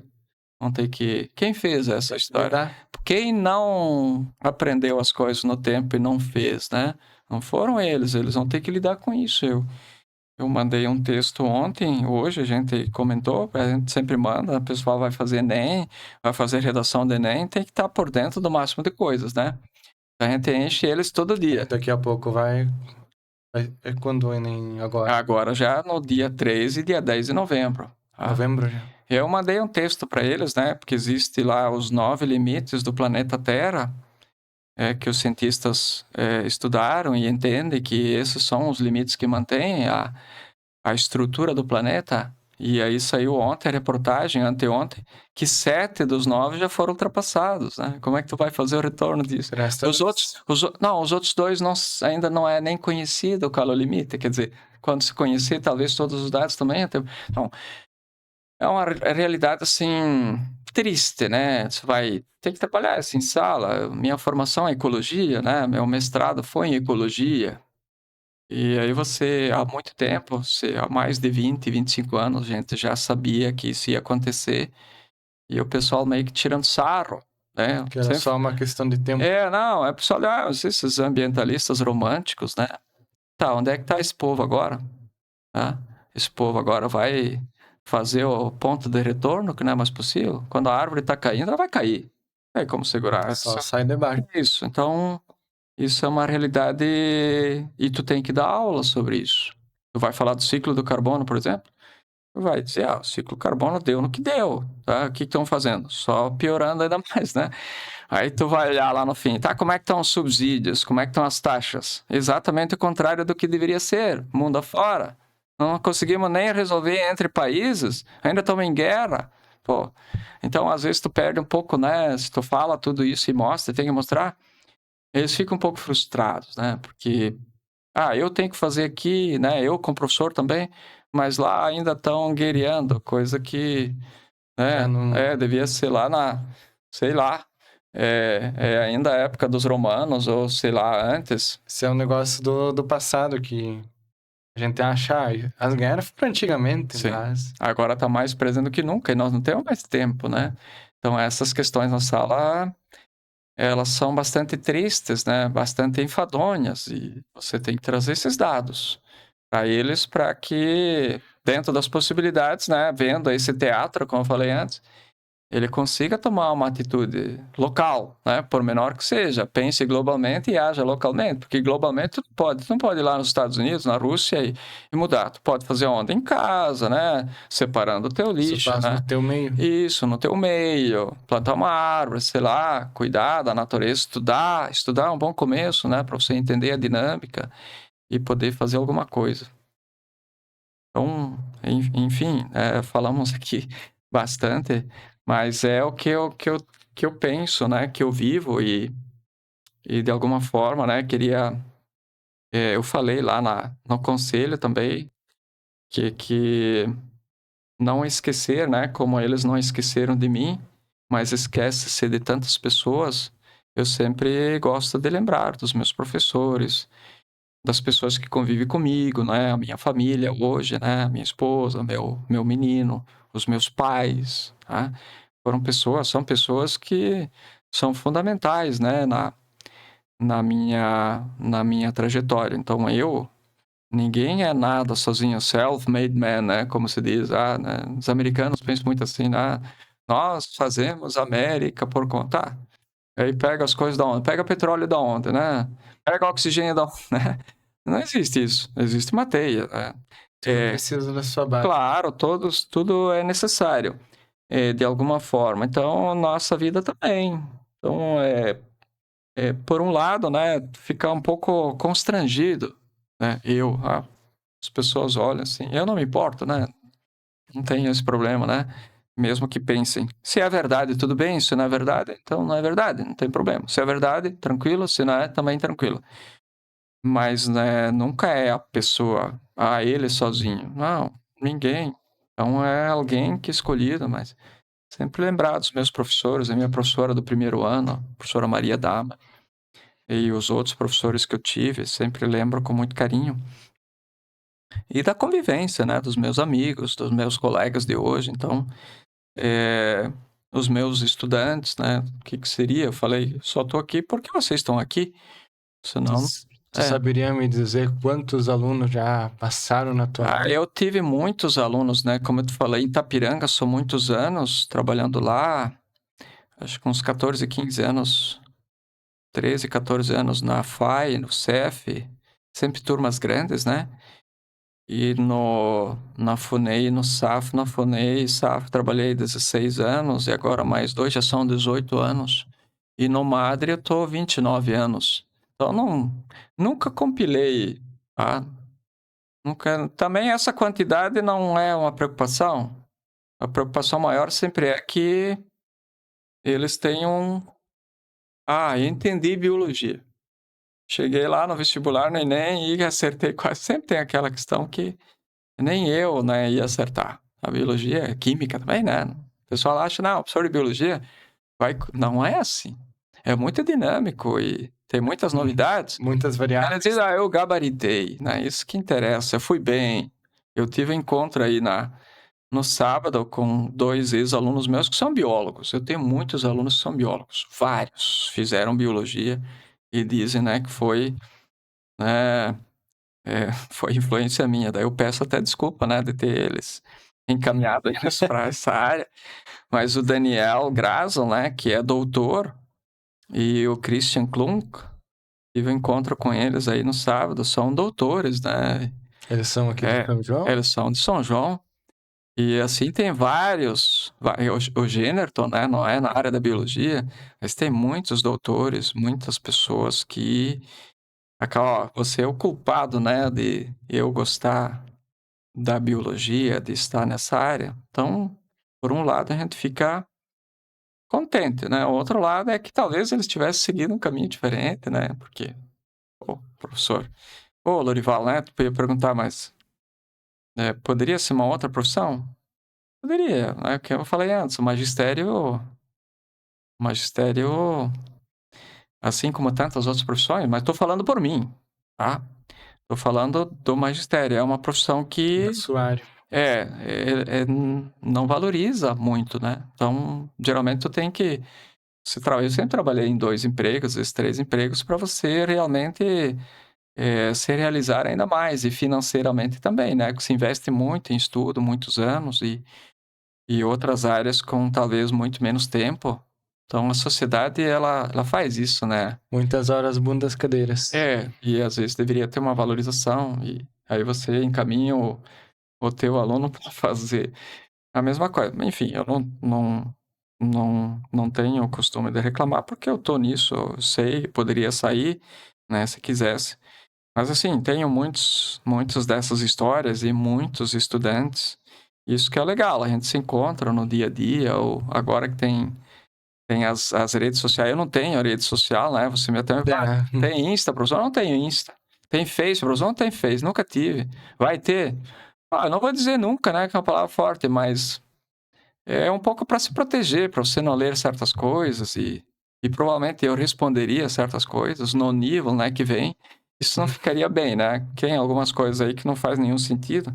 Quem fez essa história? Verdade. Quem não aprendeu as coisas no tempo e não fez, né? Não foram eles vão ter que lidar com isso. Eu mandei um texto ontem, hoje a gente comentou, a gente sempre manda, o pessoal vai fazer Enem, vai fazer redação do Enem, tem que estar por dentro do máximo de coisas, né? A gente enche eles todo dia. Daqui a pouco vai. É quando o Enem agora? Agora já no dia 13 e dia 10 de novembro. Tá? Novembro já. Eu mandei um texto para eles, né? Porque existe lá os 9 limites do planeta Terra, que os cientistas estudaram e entendem que esses são os limites que mantêm a estrutura do planeta. E aí saiu ontem a reportagem, anteontem, que 7 dos 9 já foram ultrapassados, né? Como é que tu vai fazer o retorno disso? Os outros 2 ainda não é nem conhecido qual é o limite. Quer dizer, quando se conhecer, talvez todos os dados também. Então, é uma realidade, assim, triste, né? Você vai ter que trabalhar assim, em sala. Minha formação é ecologia, né? Meu mestrado foi em ecologia. E aí há muito tempo, há mais de 20, 25 anos, a gente já sabia que isso ia acontecer. E o pessoal meio que tirando sarro, né? Que era só uma questão de tempo. Não, é pessoal, esses ambientalistas românticos, né? Tá, onde é que tá esse povo agora? Esse povo agora vai fazer o ponto de retorno, que não é mais possível. Quando a árvore está caindo, ela vai cair. Não tem como segurar. Só sai debaixo. Isso. Então, isso é uma realidade e tu tem que dar aula sobre isso. Tu vai falar do ciclo do carbono, por exemplo? Tu vai dizer, o ciclo do carbono deu no que deu, tá? O que estão fazendo? Só piorando ainda mais, né? Aí tu vai olhar lá no fim, tá? Como é que estão os subsídios? Como é que estão as taxas? Exatamente o contrário do que deveria ser, mundo afora. Não conseguimos nem resolver entre países, ainda estamos em guerra. Pô, então, às vezes, tu perde um pouco, né? Se tu fala tudo isso e mostra, tem que mostrar, eles ficam um pouco frustrados, né? Porque, eu tenho que fazer aqui, né? Eu como professor também, mas lá ainda estão guerreando, coisa que, né? Devia ser lá sei lá, ainda a época dos romanos, ou sei lá, antes. Isso é um negócio do passado que a gente acha, as guerras foram antigamente, Sim. mas... Agora está mais presente do que nunca, e nós não temos mais tempo, né? Então, essas questões na sala, elas são bastante tristes, né? Bastante enfadonhas, e você tem que trazer esses dados para eles, para que, dentro das possibilidades, né? Vendo esse teatro, como eu falei antes, ele consiga tomar uma atitude local, né? Por menor que seja. Pense globalmente e haja localmente, porque globalmente tu não pode ir lá nos Estados Unidos, na Rússia e mudar. Tu pode fazer onde? Em casa, né? Separando o teu lixo, Isso faz né? no teu meio. Isso, no teu meio. Plantar uma árvore, sei lá, cuidar da natureza, estudar. Estudar é um bom começo, né? Para você entender a dinâmica e poder fazer alguma coisa. Então, enfim, falamos aqui bastante, mas é o que eu penso, né? Que eu vivo e de alguma forma, né? Eu falei lá no conselho também que não esquecer, né? Como eles não esqueceram de mim, mas esquece-se de tantas pessoas. Eu sempre gosto de lembrar dos meus professores das pessoas que convivem comigo, né? A minha família hoje, né? Minha esposa, meu menino, os meus pais, tá? São pessoas que são fundamentais, né? Na minha trajetória. Então, ninguém é nada sozinho, self-made man, né? Como se diz, né? Os americanos pensam muito assim, nós fazemos América por conta. Aí pega as coisas da onde? Pega petróleo da onde, né? Pega oxigênio da onde, né? Não existe isso. Existe uma teia, né? Tudo precisa da sua base. Claro, tudo é necessário, de alguma forma. Então, nossa vida também. Então, por um lado, né, ficar um pouco constrangido, né? As pessoas olham assim, eu não me importo, né? Não tenho esse problema, né? Mesmo que pensem. Se é verdade, tudo bem. Se não é verdade, então não é verdade, não tem problema. Se é verdade, tranquilo. Se não é, também tranquilo. Mas, né, nunca é a pessoa, ele sozinho. Não, ninguém. Então é alguém que é escolhido, mas sempre lembrar dos meus professores, a minha professora do primeiro ano, a professora Maria Dama, e os outros professores que eu tive, sempre lembro com muito carinho. E da convivência, né, dos meus amigos, dos meus colegas de hoje. Então, os meus estudantes, né, o que seria? Eu falei, só estou aqui porque vocês estão aqui, senão... Tu saberia me dizer quantos alunos já passaram na tua aula? Eu tive muitos alunos, né, como eu te falei, em Itapiranga, sou muitos anos trabalhando lá, acho que uns 14, 15 anos, 13, 14 anos na FAI, no CEF, sempre turmas grandes, né? E na FUNEI, no SAF, na FUNEI e SAF, trabalhei 16 anos e agora mais 2 já são 18 anos. E no MADRE eu tô 29 anos. Então nunca compilei, tá? Também essa quantidade não é uma preocupação. A preocupação maior sempre é que eles tenham... entendi biologia. Cheguei lá no vestibular, no Enem, e acertei quase. Sempre tem aquela questão que nem eu, né, ia acertar. A biologia é química também, né? O pessoal acha, não, professor de biologia não é assim. É muito dinâmico e tem muitas novidades. Muitas Ela variáveis. diz, eu gabaritei, né? Isso que interessa, eu fui bem. Eu tive um encontro aí no sábado com 2 ex-alunos meus que são biólogos. Eu tenho muitos alunos que são biólogos. Vários fizeram biologia e dizem, né, que foi, né, foi influência minha. Daí eu peço até desculpa, né, de ter eles encaminhado eles para essa área. Mas o Daniel Grason, né, que é doutor, e o Christian Klunk, tive um encontro com eles aí no sábado, são doutores, né? Eles são aqui de São João? Eles são de São João. E assim tem vários, o Generton, né, não é na área da biologia, mas tem muitos doutores, muitas pessoas que você é o culpado, né, de eu gostar da biologia, de estar nessa área. Então, por um lado, a gente fica contente, né? O outro lado é que talvez eles tivessem seguido um caminho diferente, né? Porque, professor, Lorival, né, tu podia perguntar, mas poderia ser uma outra profissão? Poderia, né? Que eu falei antes, o magistério, assim como tantas outras profissões, mas estou falando por mim, tá? Estou falando do magistério, é uma profissão que Da sua área. não valoriza muito, né? Então, geralmente tu tem que... Eu sempre trabalhei em 2 empregos, às vezes 3 empregos, para você realmente se realizar ainda mais, e financeiramente também, né? Porque se investe muito em estudo, muitos anos, e outras áreas com talvez muito menos tempo. Então a sociedade, ela faz isso, né? Muitas horas, bundas, cadeiras. E às vezes deveria ter uma valorização, e aí você encaminha o teu aluno para fazer a mesma coisa. Enfim, eu não tenho o costume de reclamar, porque eu tô nisso, eu sei, poderia sair, né, se quisesse. Mas assim, tenho muitas dessas histórias e muitos estudantes. Isso que é legal, a gente se encontra no dia a dia, ou agora que tem as redes sociais. Eu não tenho rede social, né? Você até me fala, tem Insta, professor? Eu não tenho Insta. Tem Face, professor? Não tem Face, nunca tive. Vai ter? Eu não vou dizer nunca, né? Que é uma palavra forte, mas é um pouco para se proteger, para você não ler certas coisas, e provavelmente eu responderia certas coisas no nível, né, que vem. isso não ficaria bem, né? Tem algumas coisas aí que não faz nenhum sentido.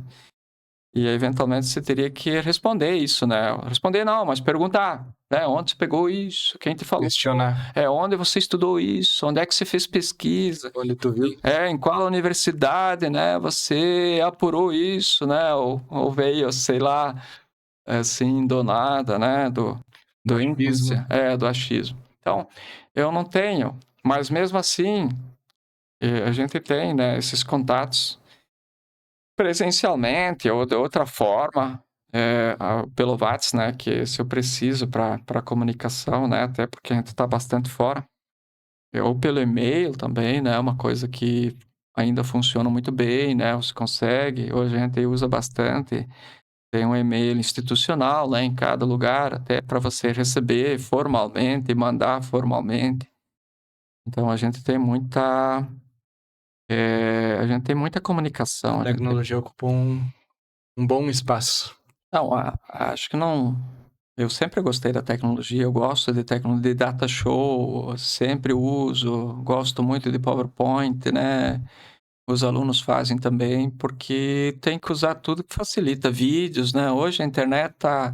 E eventualmente você teria que responder isso, né? Responder não, mas perguntar, né? Onde você pegou isso? Quem te falou? Questionar. Onde você estudou isso? Onde é que você fez pesquisa? Onde tu viu? Em qual universidade, né? Você apurou isso, né? Ou veio, sei lá, assim, do nada, né? Do achismo. do achismo. Então, eu não tenho, mas mesmo assim, a gente tem, né? Esses contatos presencialmente ou de outra forma, pelo Whats, né? Que se eu preciso para comunicação, né? Até porque a gente está bastante fora. Ou pelo e-mail também, né? Uma coisa que ainda funciona muito bem, né? Você consegue. Hoje a gente usa bastante. Tem um e-mail institucional, né? Em cada lugar, até para você receber formalmente e mandar formalmente. Então a gente tem muita comunicação. A tecnologia ocupou um bom espaço. Não, acho que não. Eu sempre gostei da tecnologia, eu gosto de tecnologia, de data show, sempre uso, gosto muito de PowerPoint, né? Os alunos fazem também, porque tem que usar tudo que facilita, vídeos, né? Hoje a internet tá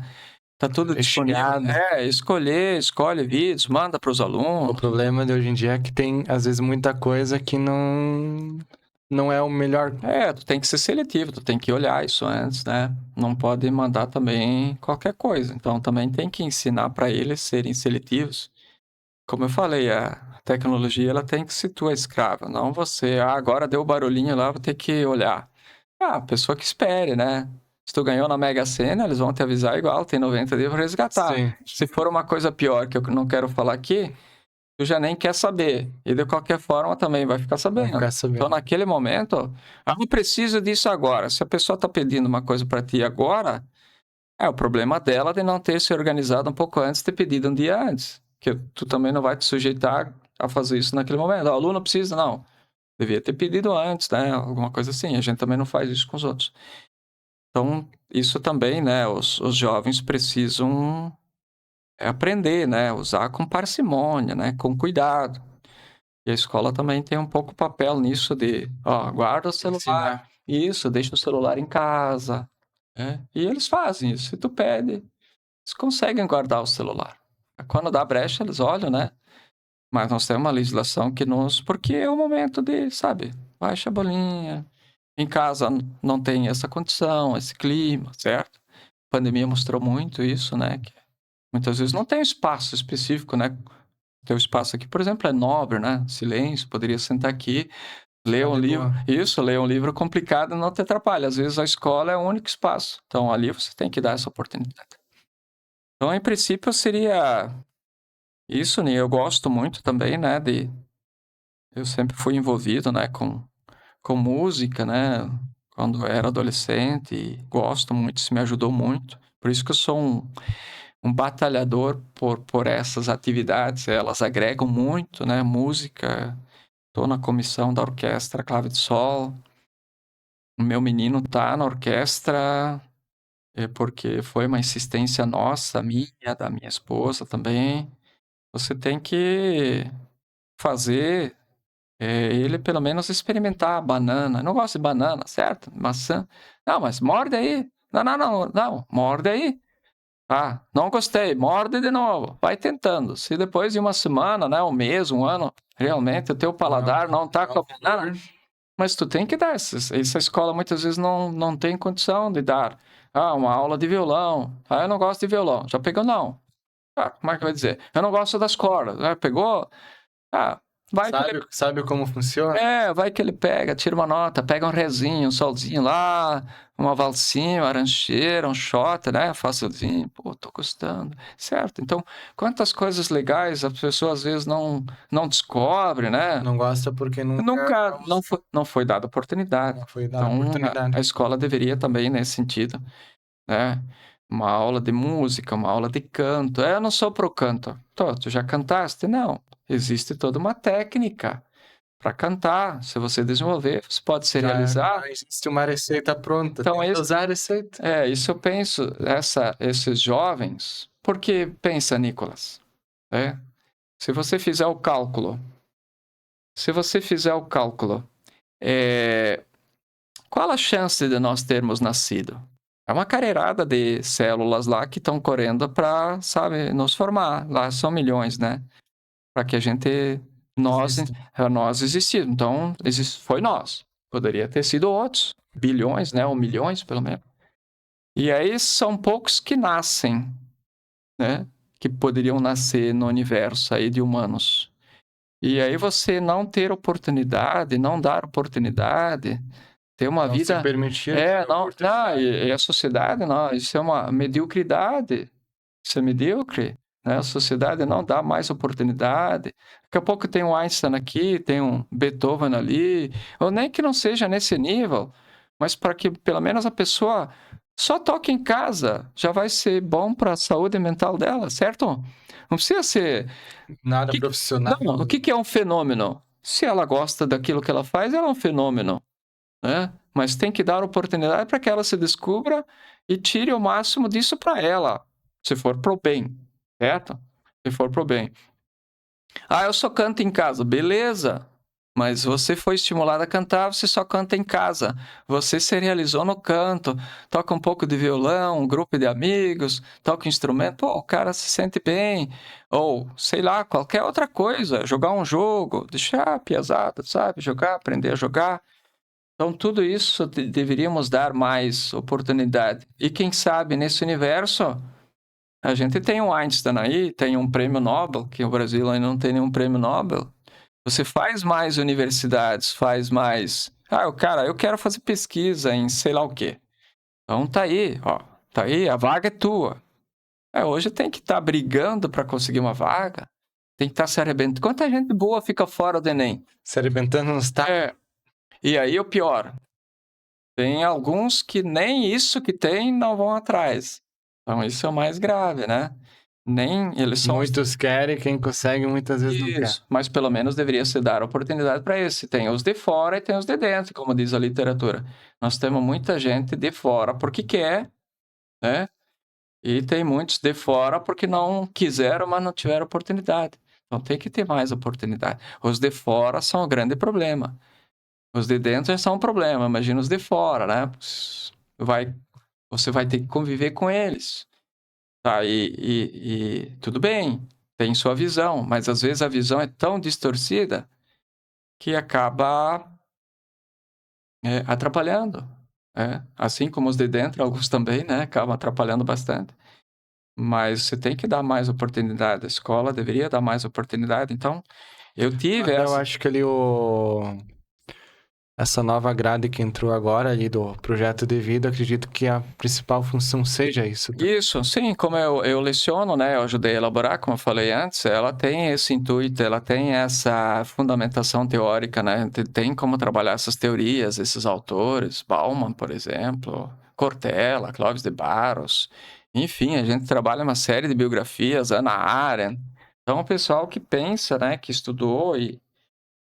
tudo disponível. Recheado. Escolhe vídeos, manda para os O alunos. problema de hoje em dia é que tem, às vezes, muita coisa que não é o melhor. Tu tem que ser seletivo, tu tem que olhar isso antes, né? Não pode mandar também qualquer coisa. Então também tem que ensinar para eles serem seletivos. Como eu falei, a tecnologia ela tem que ser tua escrava, não você. Agora deu barulhinho lá, vou ter que olhar. A pessoa que espere, né? Se tu ganhou na Mega Sena, eles vão te avisar igual, tem 90 dias para resgatar. Sim. Se for uma coisa pior que eu não quero falar aqui, tu já nem quer saber. E de qualquer forma também vai ficar sabendo. Vai ficar sabendo. Então, naquele momento, eu preciso disso agora. Se a pessoa está pedindo uma coisa para ti agora, é o problema dela de não ter se organizado um pouco antes, ter pedido um dia antes. Que tu também não vai te sujeitar a fazer isso naquele momento. O aluno precisa, não. Devia ter pedido antes, né? Alguma coisa assim. A gente também não faz isso com os outros. Então, isso também, né? Os jovens precisam aprender, né? Usar com parcimônia, né? Com cuidado. E a escola também tem um pouco papel nisso de, guarda o celular. Ensinar. Isso, deixa o celular em casa. Né? E eles fazem isso. Se tu pede, eles conseguem guardar o celular. Quando dá brecha, eles olham, né? Mas nós temos uma legislação que porque é o momento de, sabe, baixa a bolinha. Em casa não tem essa condição, esse clima, certo? A pandemia mostrou muito isso, né? Que muitas vezes não tem espaço específico, né? Teu espaço aqui, por exemplo, é nobre, né? Silêncio, poderia sentar aqui, ler um livro. Isso, ler um livro complicado não te atrapalha. Às vezes a escola é o único espaço. Então ali você tem que dar essa oportunidade. Então, em princípio, seria isso, né? Eu gosto muito também, né? Eu sempre fui envolvido, né? Com música, né? Quando eu era adolescente, e gosto muito, isso me ajudou muito. Por isso que eu sou um batalhador por essas atividades, elas agregam muito, né? Música, estou na comissão da orquestra Clave de Sol. O meu menino está na orquestra porque foi uma insistência nossa, minha, da minha esposa também. Você tem que fazer ele pelo menos experimentar a banana. Eu não gosto de banana, certo? Maçã. Não, mas morde aí. Não, morde aí. Não gostei, morde de novo. Vai tentando. Se depois de uma semana, né, um mês, um ano, realmente o teu paladar não tá com a banana, mas tu tem que dar. Essa escola muitas vezes não tem condição de dar. Uma aula de violão. Eu não gosto de violão. Já pegou? Não. Como é que vai dizer? Eu não gosto das cordas. Pegou? Sabe como funciona? Vai que ele pega, tira uma nota, pega um rezinho, um solzinho lá, uma valsinha, uma rancheira, um shot, né? Facilzinho. Pô, tô gostando. Certo? Então, quantas coisas legais as pessoas às vezes não descobrem, né? Não gosta porque Nunca não foi dada oportunidade. Não foi dada Então, oportunidade. a escola deveria também, nesse sentido, né? Uma aula de música, uma aula de canto. Eu não sou pro canto. Tu já cantaste? Não. Existe toda uma técnica para cantar. Se você desenvolver, você pode se realizar. Já existe uma receita pronta. Então, tem que usar a receita. Isso eu penso, esses jovens, porque pensa, Nicolas, se você fizer o cálculo Qual a chance de nós termos nascido? É uma carreirada de células lá que estão correndo para, sabe, nos formar. Lá são milhões, né? Para que a gente, nós existimos. Então, foi nós. Poderia ter sido outros, bilhões, né? Ou milhões, pelo menos. E aí são poucos que nascem, né? Que poderiam nascer no universo aí de humanos. E aí você não ter oportunidade, não dar oportunidade, ter uma Não vida... se permitir. e a sociedade, não, isso é uma mediocridade. Isso é medíocre, né? A sociedade não dá mais oportunidade. Daqui a pouco tem um Einstein aqui, tem um Beethoven ali, ou nem que não seja nesse nível, mas para que pelo menos a pessoa só toque em casa, já vai ser bom para a saúde mental dela, certo? Não precisa ser... Nada profissional. Não, o que é um fenômeno? Se ela gosta daquilo que ela faz, ela é um fenômeno, né? Mas tem que dar oportunidade para que ela se descubra e tire o máximo disso para ela, se for pro bem, certo? Se for pro bem. Eu só canto em casa, beleza? Mas você foi estimulado a cantar, você só canta em casa. Você se realizou no canto, toca um pouco de violão, um grupo de amigos, toca um instrumento, pô, o cara se sente bem. Ou, sei lá, qualquer outra coisa, jogar um jogo, deixar a piazada, sabe? Jogar, aprender a jogar. Então, tudo isso deveríamos dar mais oportunidade. E quem sabe, nesse universo, a gente tem um Einstein aí, tem um prêmio Nobel, que o Brasil ainda não tem nenhum prêmio Nobel. Você faz mais universidades, faz mais... cara, eu quero fazer pesquisa em sei lá o quê. Então, tá aí, ó. Tá aí, a vaga é tua. Hoje tem que estar brigando para conseguir uma vaga. Tem que estar se arrebentando. Quanta gente boa fica fora do Enem? Se arrebentando nos tacos. E aí, o pior... Tem alguns que nem isso que tem não vão atrás. Então, isso é o mais grave, né? Nem eles são... Muitos querem, quem consegue muitas vezes não quer. Isso, mas pelo menos deveria se dar oportunidade para esse. Tem os de fora e tem os de dentro, como diz a literatura. Nós temos muita gente de fora porque quer, né? E tem muitos de fora porque não quiseram, mas não tiveram oportunidade. Então, tem que ter mais oportunidade. Os de fora são o grande problema. Os de dentro são um problema, imagina os de fora, né? Você vai ter que conviver com eles. Tá? E tudo bem, tem sua visão, mas às vezes a visão é tão distorcida que acaba atrapalhando. Assim como os de dentro, alguns também, né? Acabam atrapalhando bastante. Mas você tem que dar mais oportunidade. A escola deveria dar mais oportunidade. Então, eu tive Eu acho que essa nova grade que entrou agora ali do projeto de vida, acredito que a principal função seja isso. Isso, sim, como eu leciono, né, eu ajudei a elaborar, como eu falei antes, ela tem esse intuito, ela tem essa fundamentação teórica, né, tem como trabalhar essas teorias, esses autores, Bauman, por exemplo, Cortella, Clóvis de Barros, enfim, a gente trabalha uma série de biografias, Hannah Arendt, então o pessoal que pensa, né, que estudou e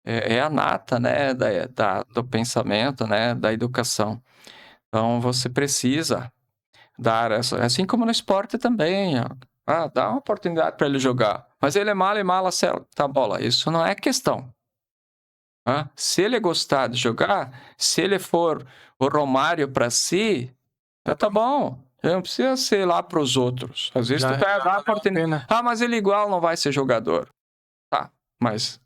é a nata, né, do pensamento, né, da educação. Então, você precisa dar essa... Assim como no esporte também, ó. Dá uma oportunidade para ele jogar. Mas ele é malo e mal acerta a bola. Isso não é questão. Se ele gostar de jogar, se ele for o Romário para si, tá bom. Ele não precisa ser lá para os outros. Às vezes tu vai dar a oportunidade. Mas ele igual não vai ser jogador. Tá, mas...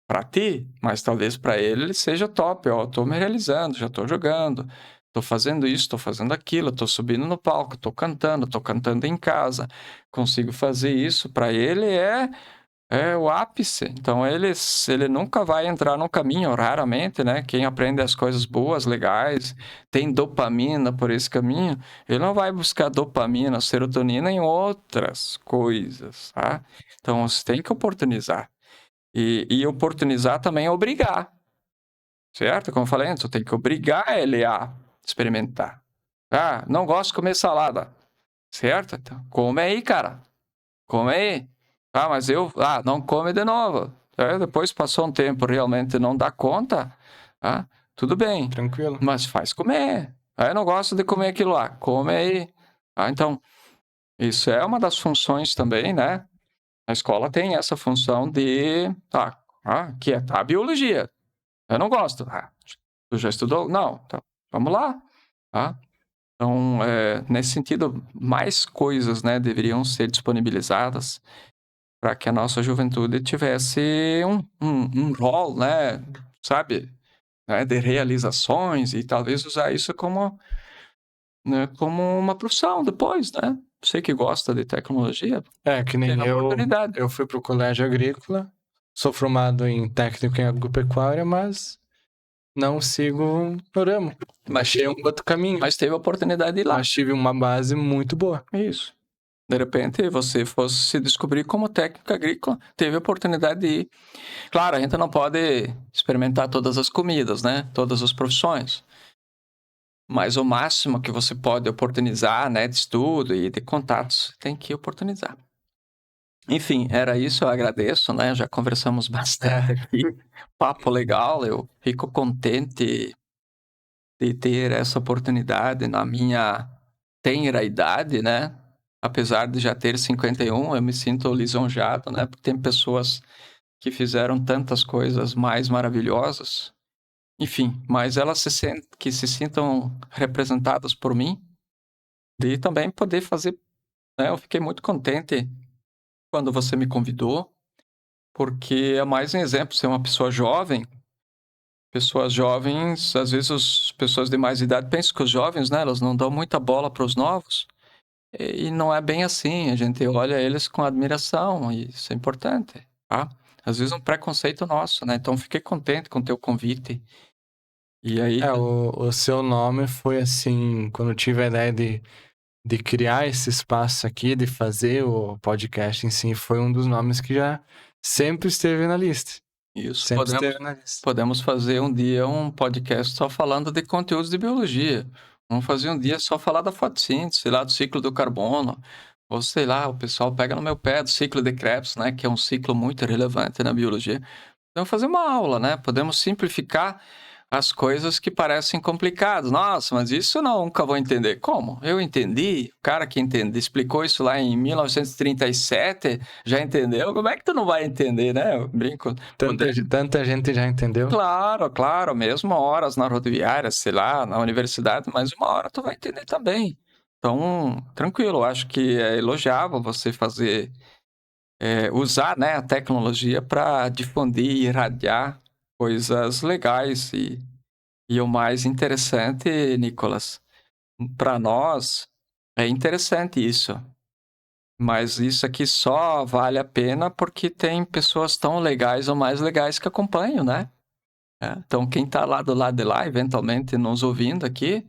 para ti, mas talvez para ele seja top. Ó, tô me realizando, já tô jogando, tô fazendo isso, tô fazendo aquilo, tô subindo no palco, tô cantando em casa, consigo fazer isso. Para ele é o ápice. Então ele nunca vai entrar no caminho, raramente, né? Quem aprende as coisas boas, legais, tem dopamina por esse caminho, ele não vai buscar dopamina, serotonina em outras coisas, tá? Então você tem que oportunizar. E oportunizar também é obrigar, certo? Como eu falei antes, eu tenho que obrigar ele a experimentar. Não gosto de comer salada, certo? Então, come aí, cara. Come aí. Mas não come de novo. Depois passou um tempo, realmente não dá conta, tudo bem. Tranquilo. Mas faz comer. Eu não gosto de comer aquilo lá. Come aí. Então, isso é uma das funções também, né? A escola tem essa função de, que é a biologia. Eu não gosto. Ah, tu já estudou? Não. Então, vamos lá. Tá? Então, nesse sentido, mais coisas, né, deveriam ser disponibilizadas para que a nossa juventude tivesse um rol, né, sabe, né, de realizações e talvez usar isso como, né, como uma profissão depois, né? Você que gosta de tecnologia, Que nem tem a oportunidade. eu fui pro colégio agrícola, sou formado em técnico em agropecuária, mas não sigo o ramo. Mas Achei um outro caminho, Mas teve a oportunidade de ir lá. mas tive uma base muito boa. Isso. De repente, você fosse se descobrir como técnico agrícola, teve a oportunidade de ir. Claro, a gente não pode experimentar todas as comidas, né? Todas as profissões. Mas o máximo que você pode oportunizar, né, de estudo e de contatos, tem que oportunizar. Enfim, era isso, eu agradeço, né? Já conversamos bastante aqui. Papo legal, eu fico contente de ter essa oportunidade na minha tenra idade, né? Apesar de já ter 51, eu me sinto lisonjeado, né? Porque tem pessoas que fizeram tantas coisas mais maravilhosas. Enfim, mas elas que se sintam representadas por mim e também poder fazer, né? Eu fiquei muito contente quando você me convidou, porque é mais um exemplo, ser uma pessoa jovem. Pessoas jovens, às vezes as pessoas de mais idade pensam que os jovens, né, elas não dão muita bola para os novos. E não é bem assim, a gente olha eles com admiração, e isso é importante, tá? Às vezes é um preconceito nosso, né? Então fiquei contente com o teu convite. E aí, O seu nome foi assim, quando eu tive a ideia de criar esse espaço aqui, de fazer o podcast em si, foi um dos nomes que já sempre esteve na lista. isso, Sempre esteve na lista. podemos fazer um dia um podcast só falando de conteúdos de biologia. Vamos fazer um dia só falar da fotossíntese, lá do ciclo do carbono. Ou sei lá, o pessoal pega no meu pé do ciclo de Krebs, né? Que é um ciclo muito relevante na biologia. Então, fazer uma aula, né? Podemos simplificar as coisas que parecem complicadas. Nossa, mas isso eu nunca vou entender. Como? Eu entendi. O cara que explicou isso lá em 1937, já entendeu? Como é que tu não vai entender, né? Eu brinco. Tanta gente já entendeu. Claro, claro. Mesmo horas na rodoviária, sei lá, na universidade, mas uma hora tu vai entender também. Então, tranquilo. Eu acho que é elogiável você fazer... usar, né, a tecnologia para difundir e irradiar coisas legais. E o mais interessante, Nicolas, para nós é interessante isso, mas isso aqui só vale a pena porque tem pessoas tão legais ou mais legais que acompanham, né? Então, quem está lá do lado de lá, eventualmente nos ouvindo aqui,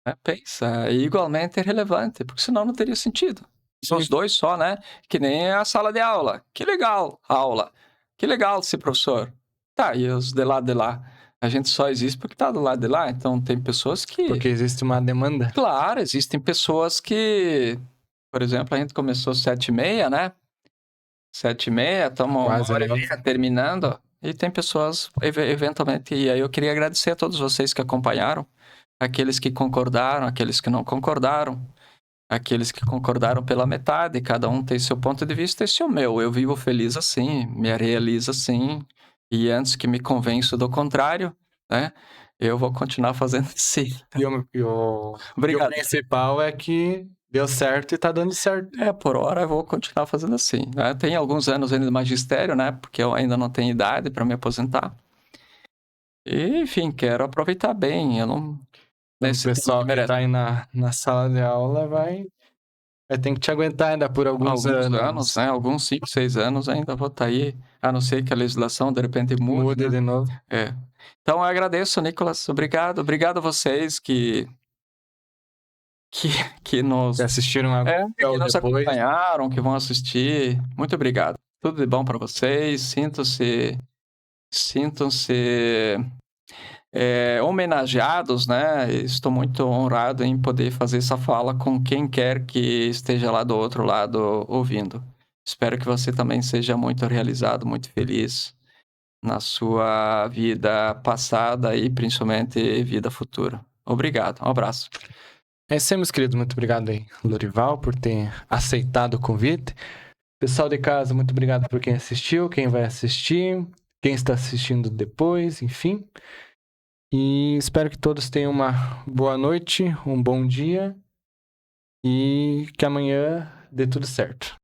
né, pensa, é igualmente relevante, porque senão não teria sentido. São os dois só, né? Que nem a sala de aula. Que legal a aula. Que legal esse professor. Tá, e os de lá de lá? A gente só existe porque tá do lado de lá. Então, tem pessoas que... Porque existe uma demanda. Claro, existem pessoas que... Por exemplo, a gente começou 7h30, né? 7h30, estamos Quase 1h30 terminando. E tem pessoas, eventualmente... E aí eu queria agradecer a todos vocês que acompanharam. Aqueles que concordaram, aqueles que não concordaram. Aqueles que concordaram pela metade, cada um tem seu ponto de vista, esse é o meu. Eu vivo feliz assim, me realizo assim, e antes que me convença do contrário, né, eu vou continuar fazendo assim. E o Obrigado. principal é que deu certo e tá dando certo. Por hora eu vou continuar fazendo assim. Né? Tem alguns anos ainda de magistério, né, porque eu ainda não tenho idade para me aposentar. E, enfim, quero aproveitar bem, eu não... O pessoal que tá aí na sala de aula vai ter que te aguentar ainda por alguns anos. Né? Alguns 5, 6 anos ainda vou estar aí, a não ser que a legislação de repente mude. Muda de novo. Então eu agradeço, Nicolas. Obrigado a vocês que nos... Que assistiram agora que ou nos depois. acompanharam, que vão assistir. Muito obrigado. Tudo de bom para vocês. Sintam-se homenageados, né? Estou muito honrado em poder fazer essa fala com quem quer que esteja lá do outro lado ouvindo. Espero que você também seja muito realizado, muito feliz na sua vida passada e principalmente vida futura. Obrigado, um abraço. É isso aí, meus queridos. Muito obrigado aí, Lorival, por ter aceitado o convite. Pessoal de casa, muito obrigado por quem assistiu, quem vai assistir. quem está assistindo depois, enfim. E espero que todos tenham uma boa noite, um bom dia e que amanhã dê tudo certo.